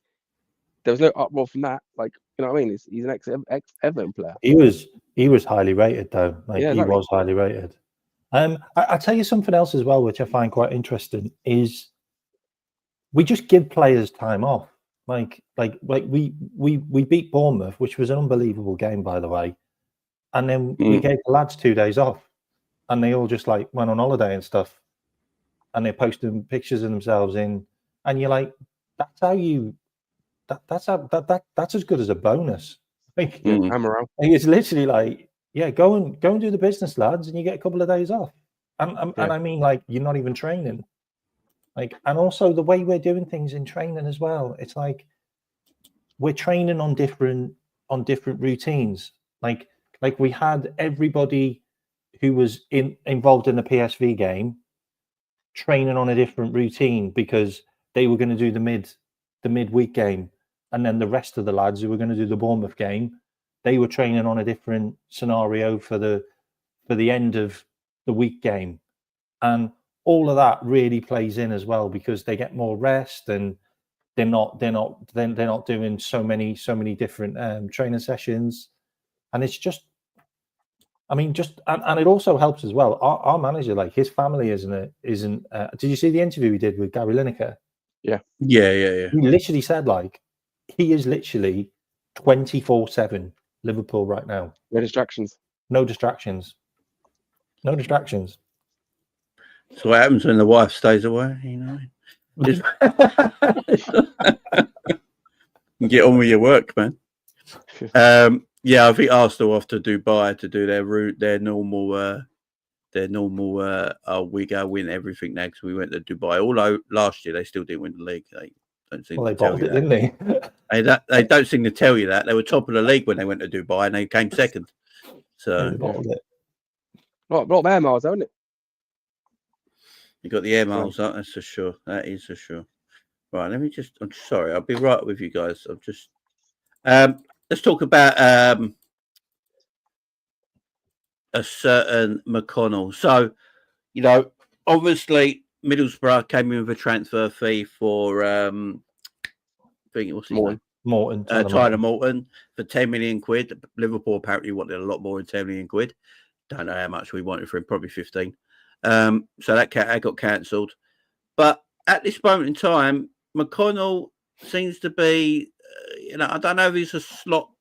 there was no uproar from that. Like, you know what I mean? He's an ex Everton player. He was highly rated though. Like, he exactly. was highly rated. I tell you something else as well, which I find quite interesting, is we just give players time off. Like we beat Bournemouth, which was an unbelievable game, by the way, and then we gave the lads 2 days off, and they all just like went on holiday and stuff, and they're posting pictures of themselves in, and you're like, that's how you, that's as good as a bonus. Like, I'm around. it's literally like, yeah, go and do the business, lads, and you get a couple of days off, and I mean, like, you're not even training. Like, and also the way we're doing things in training as well. It's like we're training on different routines. Like we had everybody who was involved in the PSV game training on a different routine because they were going to do the midweek game, and then the rest of the lads who were going to do the Bournemouth game, they were training on a different scenario for the end of the week game, and all of that really plays in as well because they get more rest and they're not doing so many different training sessions, and it's just, I mean, and it also helps as well. Our manager, like, his family isn't. Did you see the interview we did with Gary Lineker? Yeah. He literally said, like, he is literally 24/7 Liverpool right now. No distractions. No distractions. So what happens when the wife stays away? You know, get on with your work, man. Yeah, I think Arsenal off to Dubai to do their normal. We go win everything next. We went to Dubai. Although last year they still didn't win the league. They don't seem to tell you that, didn't they? They don't seem to tell you that. They were top of the league when they went to Dubai and they came second. So A lot of air miles, haven't it? You got the air miles up, that's for sure. That is for sure. Right, I'm sorry, I'll be right with you guys. I'm just let's talk about a certain McConnell. So, you know, obviously Middlesbrough came in with a transfer fee for I think it was Morton. Tyler Morton for 10 million quid. Liverpool apparently wanted a lot more than 10 million quid. Don't know how much we wanted for him, probably 15. So that got cancelled. But at this moment in time, McConnell seems to be, I don't know if he's a slot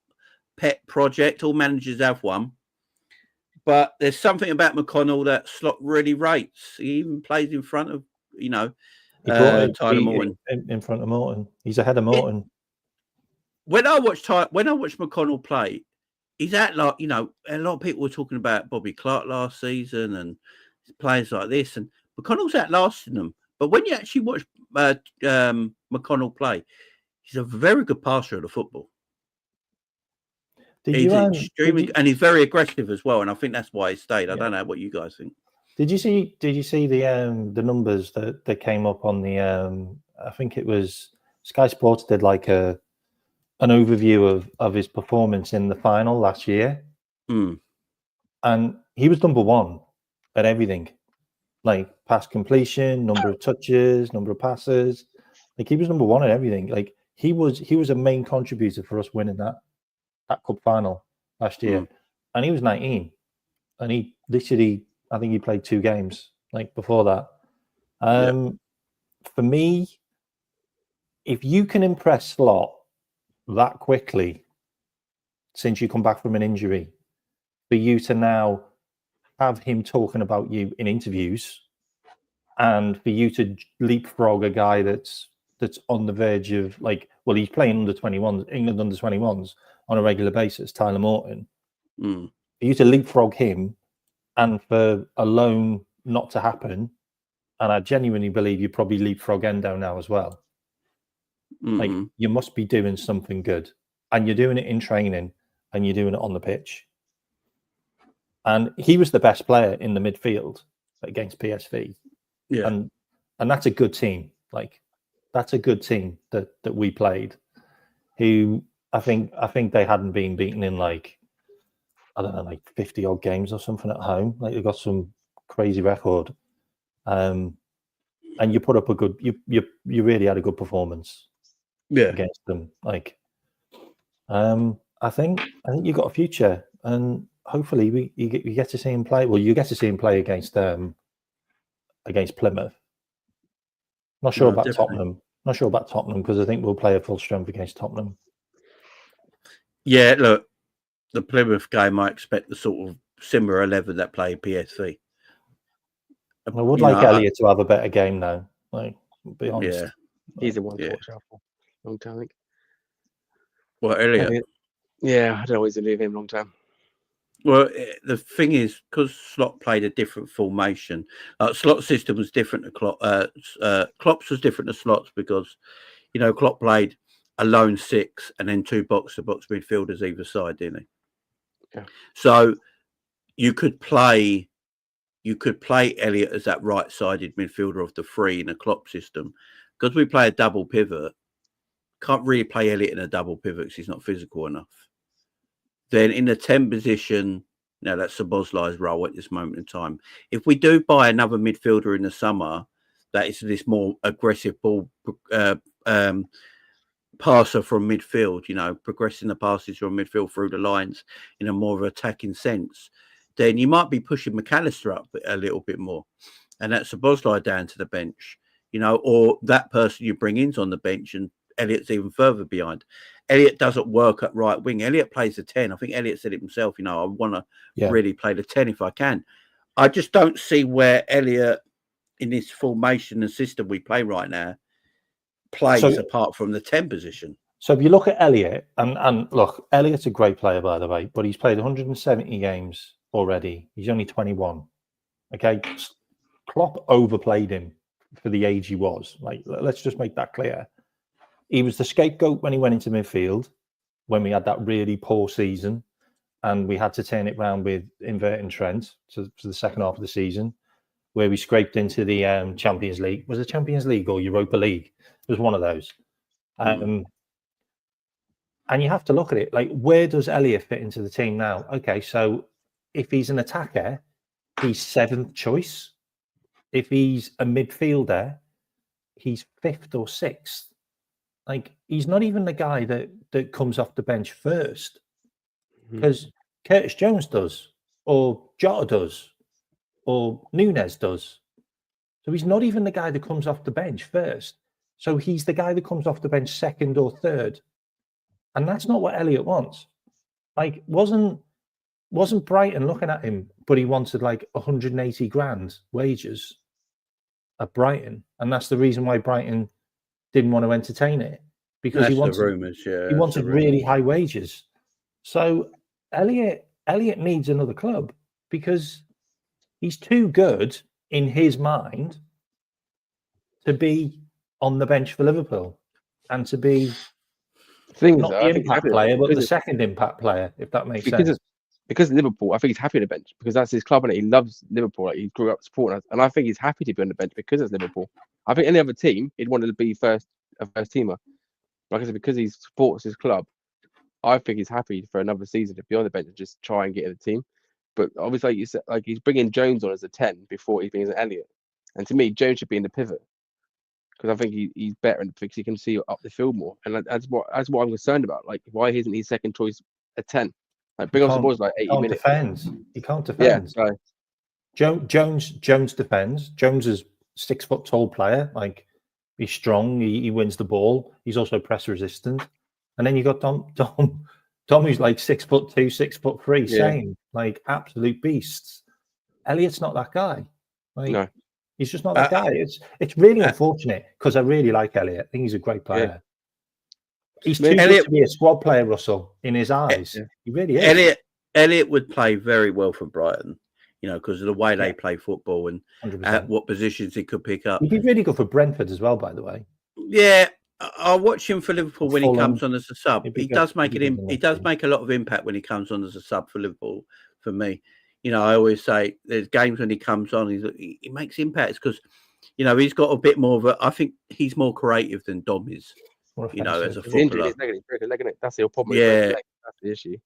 pet project. All managers have one. But there's something about McConnell that slot really rates. He even plays in front of, Tyler Morton. In front of Morton. He's ahead of Morton. When I watch McConnell play, he's at, like, a lot of people were talking about Bobby Clark last season and players like this, and McConnell's outlasting them. But when you actually watch McConnell play, he's a very good passer of the football. He's extremely, and he's very aggressive as well, and I think that's why he stayed. I don't know what you guys think. Did you see the numbers that came up on the I think it was Sky Sports did like an overview of his performance in the final last year, and he was number one at everything, like pass completion, number of touches, number of passes. Like, he was number one at everything. Like, he was a main contributor for us winning that cup final last year, and he was 19, and he literally, I think he played 2 games like before that. For me, if you can impress Slot that quickly since you come back from an injury, for you to now have him talking about you in interviews, and for you to leapfrog a guy that's on the verge of, like, well, he's playing under 21s, England under 21s on a regular basis, Tyler Morton. For you to leapfrog him, and for a loan not to happen, and I genuinely believe you probably leapfrog Endo now as well. Like, you must be doing something good, and you're doing it in training, and you're doing it on the pitch. And he was the best player in the midfield against PSV. Yeah. And that's a good team. Like, that's a good team that we played, who I think they hadn't been beaten in, like, I don't know, like 50 odd games or something at home. Like, they got some crazy record. And you put up a good, you really had a good performance against them. Like, I think you got a future. And hopefully you get to see him play. Well, you get to see him play against Plymouth. Not sure about definitely. Tottenham. Not sure about Tottenham because I think we'll play a full strength against Tottenham. Yeah, look, the Plymouth game, I expect the sort of similar 11 that played PSV. I would like Elliot to have a better game now. Like, be honest. Yeah, he's the one to watch out for. Long time, I think. Well, Elliot. Yeah, I don't always leave him long time. Well, the thing is, because Slot played a different formation, Slot's system was different to Klopp's was different to Slot's because, Klopp played a lone 6 and then 2 box-to-box midfielders either side, didn't he? Yeah. So you could play Elliot as that right-sided midfielder of the 3 in a Klopp system. Because we play a double pivot, can't really play Elliot in a double pivot because he's not physical enough. Then in the 10 position, that's Szoboszlai's role at this moment in time. If we do buy another midfielder in the summer, that is this more aggressive ball passer from midfield, progressing the passes from midfield through the lines in a more of attacking sense, then you might be pushing McAllister up a little bit more. And that's Szoboszlai down to the bench, or that person you bring in's on the bench and Elliot's even further behind. Elliot doesn't work at right wing. Elliot plays the 10. I think Elliot said it himself, I want to really play the 10 if I can. I just don't see where Elliot, in this formation and system we play right now, plays apart from the 10 position. So if you look at Elliot, and look, Elliot's a great player, by the way, but he's played 170 games already. He's only 21. Okay? Klopp overplayed him for the age he was. Like, let's just make that clear. He was the scapegoat when he went into midfield, when we had that really poor season, and we had to turn it around with inverting Trent to the second half of the season, where we scraped into the Champions League. Was it Champions League or Europa League? It was one of those. And you have to look at it, like, where does Elliot fit into the team now? Okay, so if he's an attacker, he's 7th choice. If he's a midfielder, he's 5th or 6th. Like, he's not even the guy that comes off the bench first, because Curtis Jones does, or Jota does, or Nunes does. So he's not even the guy that comes off the bench first. So he's the guy that comes off the bench 2nd or 3rd. And that's not what Elliot wants. Like, wasn't Brighton looking at him, but he wanted like 180 grand wages at Brighton. And that's the reason why Brighton didn't want to entertain it, because he wanted really high wages. So Elliot needs another club because he's too good in his mind to be on the bench for Liverpool and to be not the impact player, but the second impact player, if that makes sense. Because of Liverpool, I think he's happy on the bench because that's his club and he loves Liverpool. Like, he grew up supporting us, and I think he's happy to be on the bench because it's Liverpool. I think any other team, he'd wanted to be a first teamer. Like I said, because he supports his club, I think he's happy for another season to be on the bench and just try and get in the team. But obviously, like you said, like, he's bringing Jones on as a 10 before he brings in Elliot. And to me, Jones should be in the pivot because I think he's better because he can see up the field more. And that's what I'm concerned about. Like, why isn't he second choice a 10? Like, bring on the balls like 80 minutes. He can't defend. Yeah, so. Jones defends. Jones is 6 foot tall player. Like, he's strong. He wins the ball. He's also press resistant. And then you got Dom, who's like 6'2", 6'3", same, like, absolute beasts. Elliot's not that guy. Like, no, he's just not that guy. It's really unfortunate because I really like Elliot. I think he's a great player. Yeah. He's too good to be a squad player, Russell, in his eyes. He really is. Elliot would play very well for Brighton, because of the way they play football and at what positions he could pick up. He'd be really good for Brentford as well, by the way. Yeah, I'll watch him for Liverpool when he comes on as a sub. He does make a lot of impact when he comes on as a sub for Liverpool. For me, I always say there's games when he comes on, he makes impacts because, he's got a bit more of a. I think he's more creative than Dom is. As a footballer. That's the problem. Yeah, that's the issue.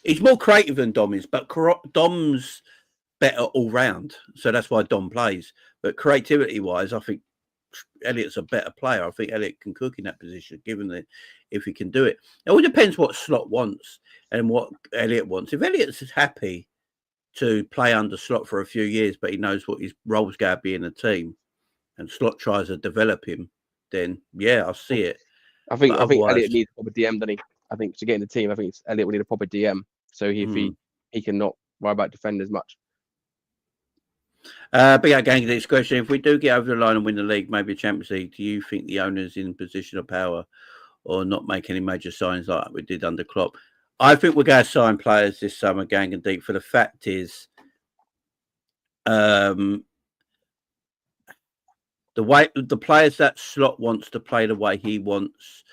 He's more creative than Dom is, but Dom's better all round. So that's why Dom plays. But creativity wise, I think Elliot's a better player. I think Elliot can cook in that position, given the if he can do it. It all depends what Slot wants and what Elliott wants. If Elliott's happy to play under Slot for a few years, but he knows what his role's going to be in the team, and Slot tries to develop him, then yeah, I'll see it. I think Elliott needs a proper DM, doesn't he? I think to get in the team, I think Elliott will need a proper DM, so he cannot worry about defenders much. But yeah, gang, this question: if we do get over the line and win the league, maybe Champions League, do you think the owner's in position of power, or not make any major signs like we did under Klopp? I think we're going to sign players this summer, gang and deep. For the fact is, the players that Slot wants to play the way he wants,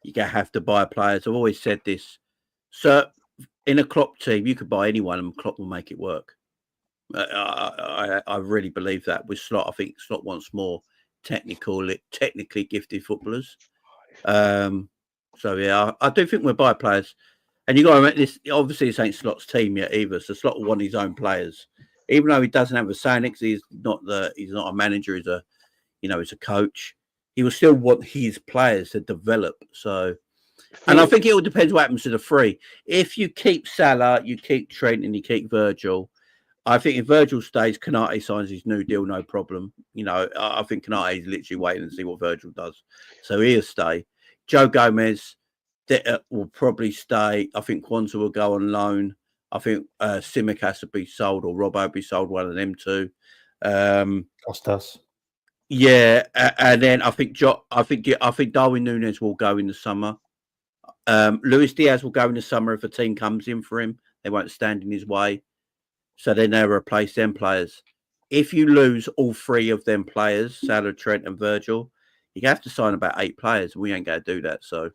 you're going to have to buy players. I've always said this. So in a Klopp team, you could buy anyone and Klopp will make it work. I really believe that. With Slot, I think Slot wants more technically gifted footballers. So yeah, I do think we'll buy players. And you got to remember this. Obviously, this ain't Slot's team yet either. So Slot will want his own players, even though he doesn't have a say in it, 'cause he's not a manager. He's a coach. He will still want his players to develop. So, and I think it all depends what happens to the three. If you keep Salah, you keep Trent, and you keep Virgil. I think if Virgil stays, Kanate signs his new deal, no problem. I think Kanate is literally waiting to see what Virgil does. So he'll stay. Joe Gomez will probably stay. I think Kwanzaa will go on loan. I think Simic has to be sold, or Robbo will be sold, one of them two. Costas. Yeah, and then I think Darwin Núñez will go in the summer. Luis Diaz will go in the summer if a team comes in for him. They won't stand in his way. So then they'll replace them players. If you lose all three of them players, Salah, Trent, and Virgil, you have to sign about 8 players. We ain't going to do that. So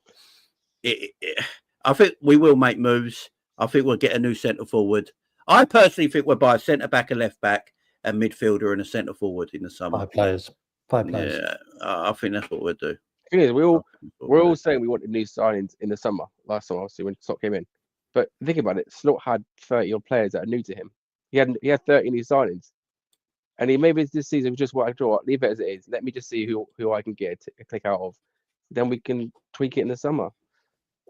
I think we will make moves. I think we'll get a new centre forward. I personally think we'll buy a centre back, a left back, a midfielder, and a centre forward in the summer. 5 players. Yeah, I think that's what we'll do. The thing is, we're all saying we wanted new signings in the summer. Last summer, obviously, when Slot came in. But think about it, Slot had 30 odd players that are new to him. He had 30 new signings, and he maybe this season just what I draw. Leave it as it is. Let me just see who I can get a click out of. Then we can tweak it in the summer.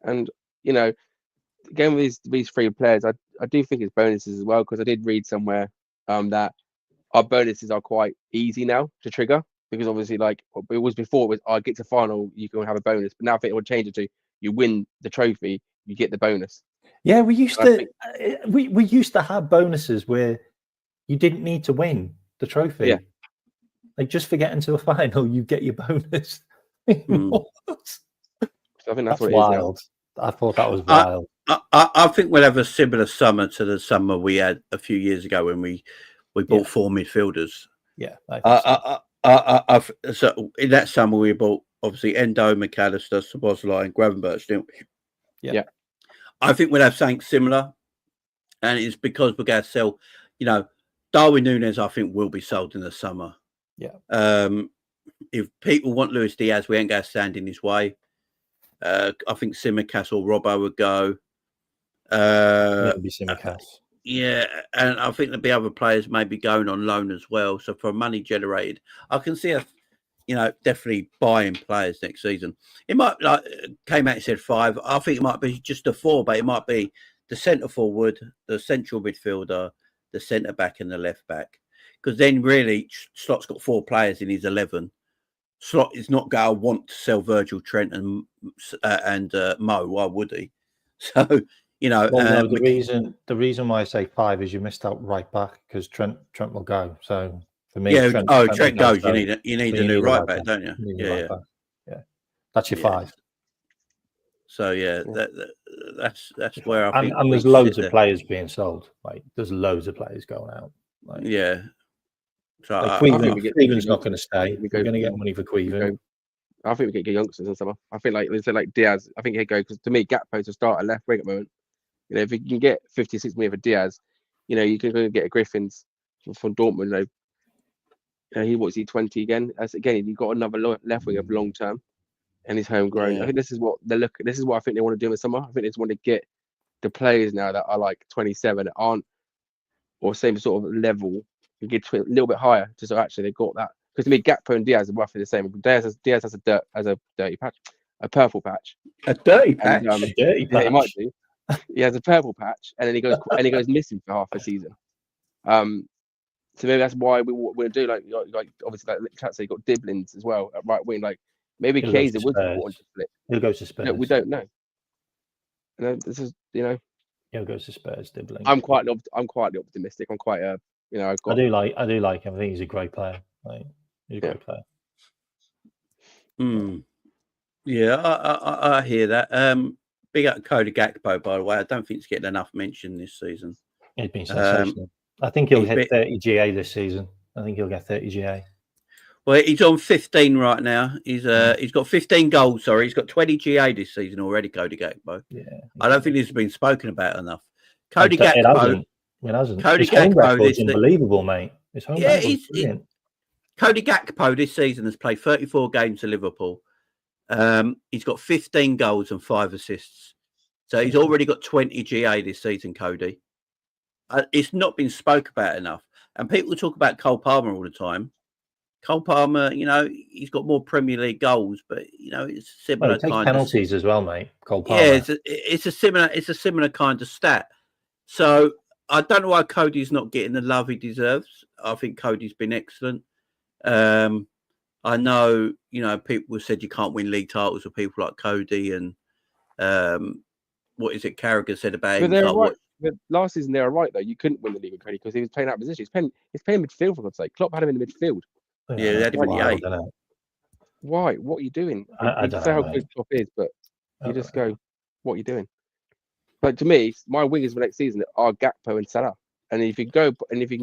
And again with these 3 players, I do think it's bonuses as well, because I did read somewhere that our bonuses are quite easy now to trigger, because obviously like it was before, it was I get to final, you can have a bonus, but now I think it will change it to you win the trophy, you get the bonus. Yeah, we used to have bonuses where you didn't need to win the trophy. Yeah. Like just for getting to a final, you get your bonus. So I think that's what wild. It is now. I thought that was wild. I think we'll have a similar summer to the summer we had a few years ago when we bought 4 midfielders. Yeah. So in that summer we bought obviously Endo, McAllister, Szoboszlai, and Gravenberch, didn't we? Yeah. I think we'll have something similar, and it's because we're going to sell. Darwin Núñez, I think, will be sold in the summer. Yeah. If people want Luis Diaz, we ain't going to stand in his way. I think Simicas or Robbo would go. It'll be Simicas. Yeah, and I think there'll be other players maybe going on loan as well. So for money generated, I can see us, definitely buying players next season. It might came out and said 5. I think it might be just a 4, but it might be the centre forward, the central midfielder, the centre back, and the left back. Because then really, Slot's got 4 players in his 11. Slot is not going to want to sell Virgil, Trent, and Mo. Why would he? So the reason why I say 5 is you missed out right back, because Trent will go. So for me, Trent goes. You need a new right back, don't you? Yeah. That's your 5. So yeah, that's where I think. And there's loads of players being sold. Like there's loads of players going out. Like, yeah. So Queven's not going to stay. We're going to get money for Queven. I think we can get youngsters in summer. I think like Diaz. I think he'd go, because to me, Gakpo's a start at left wing at the moment. If you can get 56 million for Diaz, you can go and get a Griffins from Dortmund. He 20 again. You've got another left winger for long term, and he's homegrown. Yeah. I think this is what they look. This is what I think they want to do in the summer. I think they just want to get the players now that are like 27 that aren't, or same sort of level, and get to a little bit higher. Just so actually they got that. Because to me, Gakpo and Diaz are roughly the same. Diaz has a dirty patch. a purple patch. A dirty patch. And, A dirty yeah, he patch. might do. He has a purple patch, and then he goes missing for half a season. So maybe that's why we'll do like obviously like chat say you got Diblins as well at right wing. Like maybe Chiesa was important to flip. He'll go to Spurs. No, we don't know. This is He'll go to Spurs. Dibbling. I'm quietly optimistic. I'm quite I do like him. I think he's a great player. He's a great player. Yeah, I hear that. Big up Cody Gakpo, by the way. I don't think he's getting enough mention this season. He's been sensational. I think he'll hit 30 GA this season. I think he'll get 30 GA. Well, he's on 15 right now. He's got 15 goals. Sorry, he's got 20 GA this season already. Cody Gakpo. Yeah, I don't think this has been spoken about enough. Cody Gakpo. It hasn't. Cody His home Gakpo record's unbelievable, mate. His home record's brilliant. Cody Gakpo this season has played 34 games for Liverpool. He's got 15 goals and 5 assists. So he's already got 20 GA this season, Cody. It's not been spoke about enough. And people talk about Cole Palmer all the time. Cole Palmer, he's got more Premier League goals, but it's similar. He takes penalties as well, mate. Cole Palmer. Yeah, it's a similar kind of stat. So I don't know why Cody's not getting the love he deserves. I think Cody's been excellent. I know, people said you can't win league titles with people like Cody, and what is it Carragher said about him? They're right. Last season they were right though. You couldn't win the league with Cody because he was playing out of position. He's playing midfield, for God's sake. Klopp had him in the midfield. Yeah, they had him in the 8. Why? What are you doing? I don't know how good Klopp is, but you just go, what are you doing? But to me, my wingers for next season are Gakpo and Salah. And if you can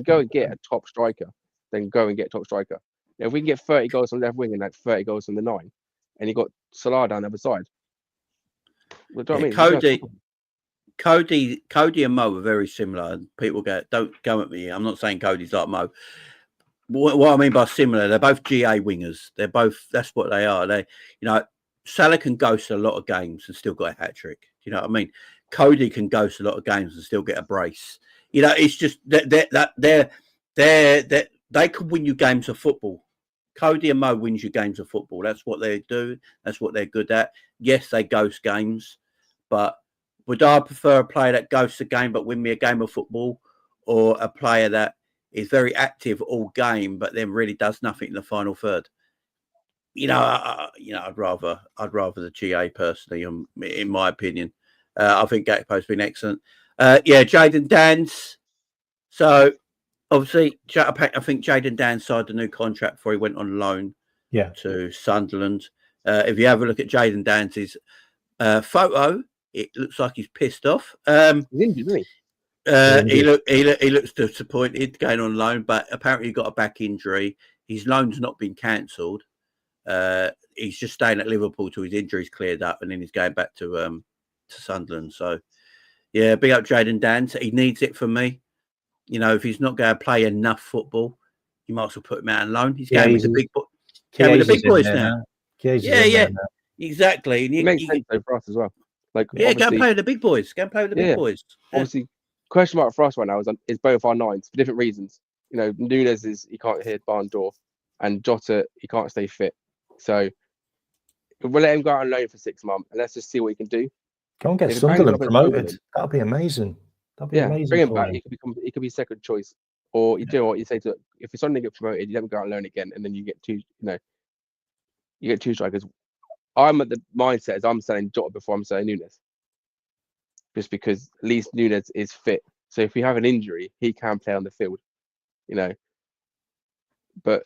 go and get a top striker, then go and get a top striker. Now, if we can get 30 goals on the left wing and like 30 goals on the 9, and you got Salah down the other side. Well, do you know what I mean? Cody and Mo are very similar. And people don't go at me. I'm not saying Cody's like Mo. What I mean by similar, they're both GA wingers. They're both. That's what they are. Salah can ghost a lot of games and still got a hat trick. You know what I mean? Cody can ghost a lot of games and still get a brace. It's just that they can win you games of football. Cody and Mo wins you games of football. That's what they do. That's what they're good at. Yes, they ghost games, but would I prefer a player that ghosts a game but win me a game of football, or a player that is very active all game but then really does nothing in the final third? I'd rather the GA personally, in my opinion. I think Gakpo's been excellent. Jayden Danns. So obviously, I think Jayden Danns signed a new contract before he went on loan to Sunderland. If you have a look at Jayden Danns' photo, it looks like he's pissed off. He's injured, isn't he? He looks disappointed going on loan, but apparently he got a back injury. His loan's not been cancelled. He's just staying at Liverpool till his injury's cleared up, and then he's going back to Sunderland. So, yeah, big up Jayden Danns. He needs it for me. If he's not going to play enough football, you might as well put him out on loan. He's going with the big boys now. Exactly. It makes sense though for us as well. Go and play with the big boys. Boys. Obviously, question mark for us right now is both our 9s for different reasons. Nunes he can't hit barn door, and Jota he can't stay fit. So we'll let him go out on loan for 6 months and let's just see what he can do. Go and get Sunderland promoted. That'll be amazing. Amazing. Bring him back. He could be second choice. Or you do what you say to if it's something get promoted, you let him go out on loan again, and then you get 2. You get 2 strikers. I'm at the mindset as I'm selling Jota before I'm selling Nunes, just because at least Nunes is fit. So if we have an injury, he can play on the field. But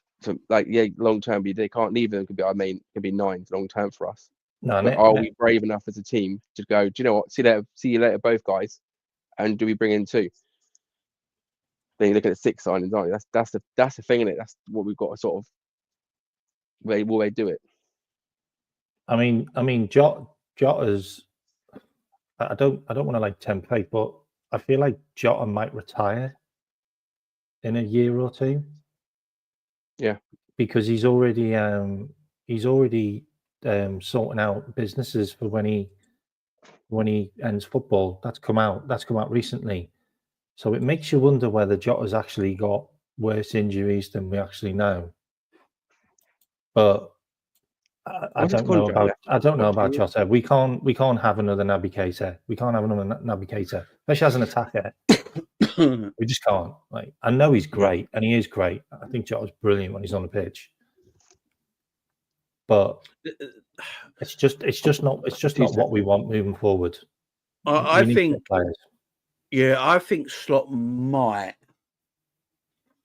long term, they can't. Neither of them could be our main. Could be 9s long term for us. Are we brave enough as a team to go? Do you know what? See you later, both guys. And do we bring in 2? Then you're looking at 6 signings, aren't you? That's the thing in it. That's what we've got to sort of. Will they do it? I mean, Jota's. I don't want to tempt fate, but I feel like Jota might retire in a year or 2. Yeah, because he's already sorting out businesses for when he ends football. That's come out recently. So it makes you wonder whether Jota's actually got worse injuries than we actually know. But I don't know about Jota. We can't have another Naby Keita. We can't have another Naby Keita, especially as an attacker. We just can't. Like, I know he's great, and he is great. I think Jota's brilliant when he's on the pitch, but it's just not what we want moving forward. I think Slot might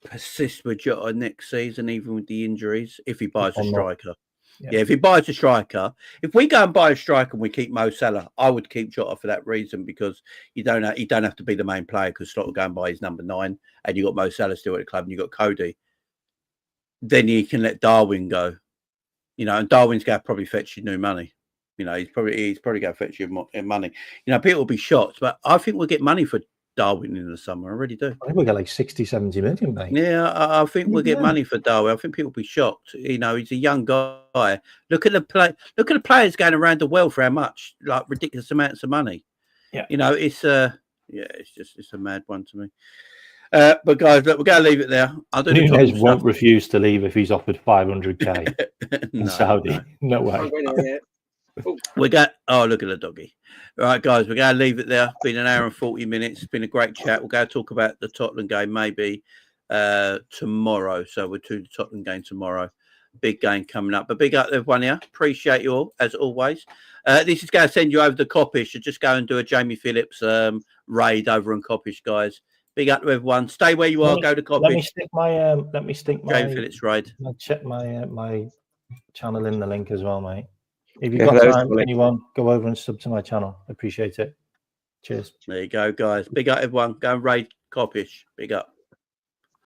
persist with Jota next season, even with the injuries, if he buys a striker. Yeah, if he buys a striker, if we go and buy a striker and we keep Mo Salah, I would keep Jota for that reason, because you don't have to be the main player, because Slot will go and buy his number 9, and you got Mo Salah still at the club, and you got Cody. Then you can let Darwin go, and Darwin's going to probably fetch you new money. He's probably going to fetch you money. People will be shocked, but I think we'll get money for Darwin in the summer. I really do. I think we'll get like 60, 70 million, mate. Yeah, I think we'll get money for Darwin. I think people will be shocked. He's a young guy. Look at the players going around the world for how much, like ridiculous amounts of money. Yeah. It's a mad one to me. But guys, look, we're going to leave it there. Nunez won't refuse to leave if he's offered 500k in Saudi. No way. Look at the doggy. All right, guys, we're going to leave it there. It's been an hour and 40 minutes. It's been a great chat. We're going to talk about the Tottenham game maybe tomorrow. So we'll do the Tottenham game tomorrow. Big game coming up. But big up everyone here. Appreciate you all, as always. This is going to send you over to Coppish. So just go and do a Jamie Phillips raid over in Coppish, guys. Big up to everyone. Stay where you are. Go to Coppish. Let me stick my Jamie Phillips raid. I'll check my channel in the link as well, mate. If you've got time, anyone, go over and sub to my channel. Appreciate it. Cheers. There you go, guys. Big up, everyone. Go and raid Coppish. Big up.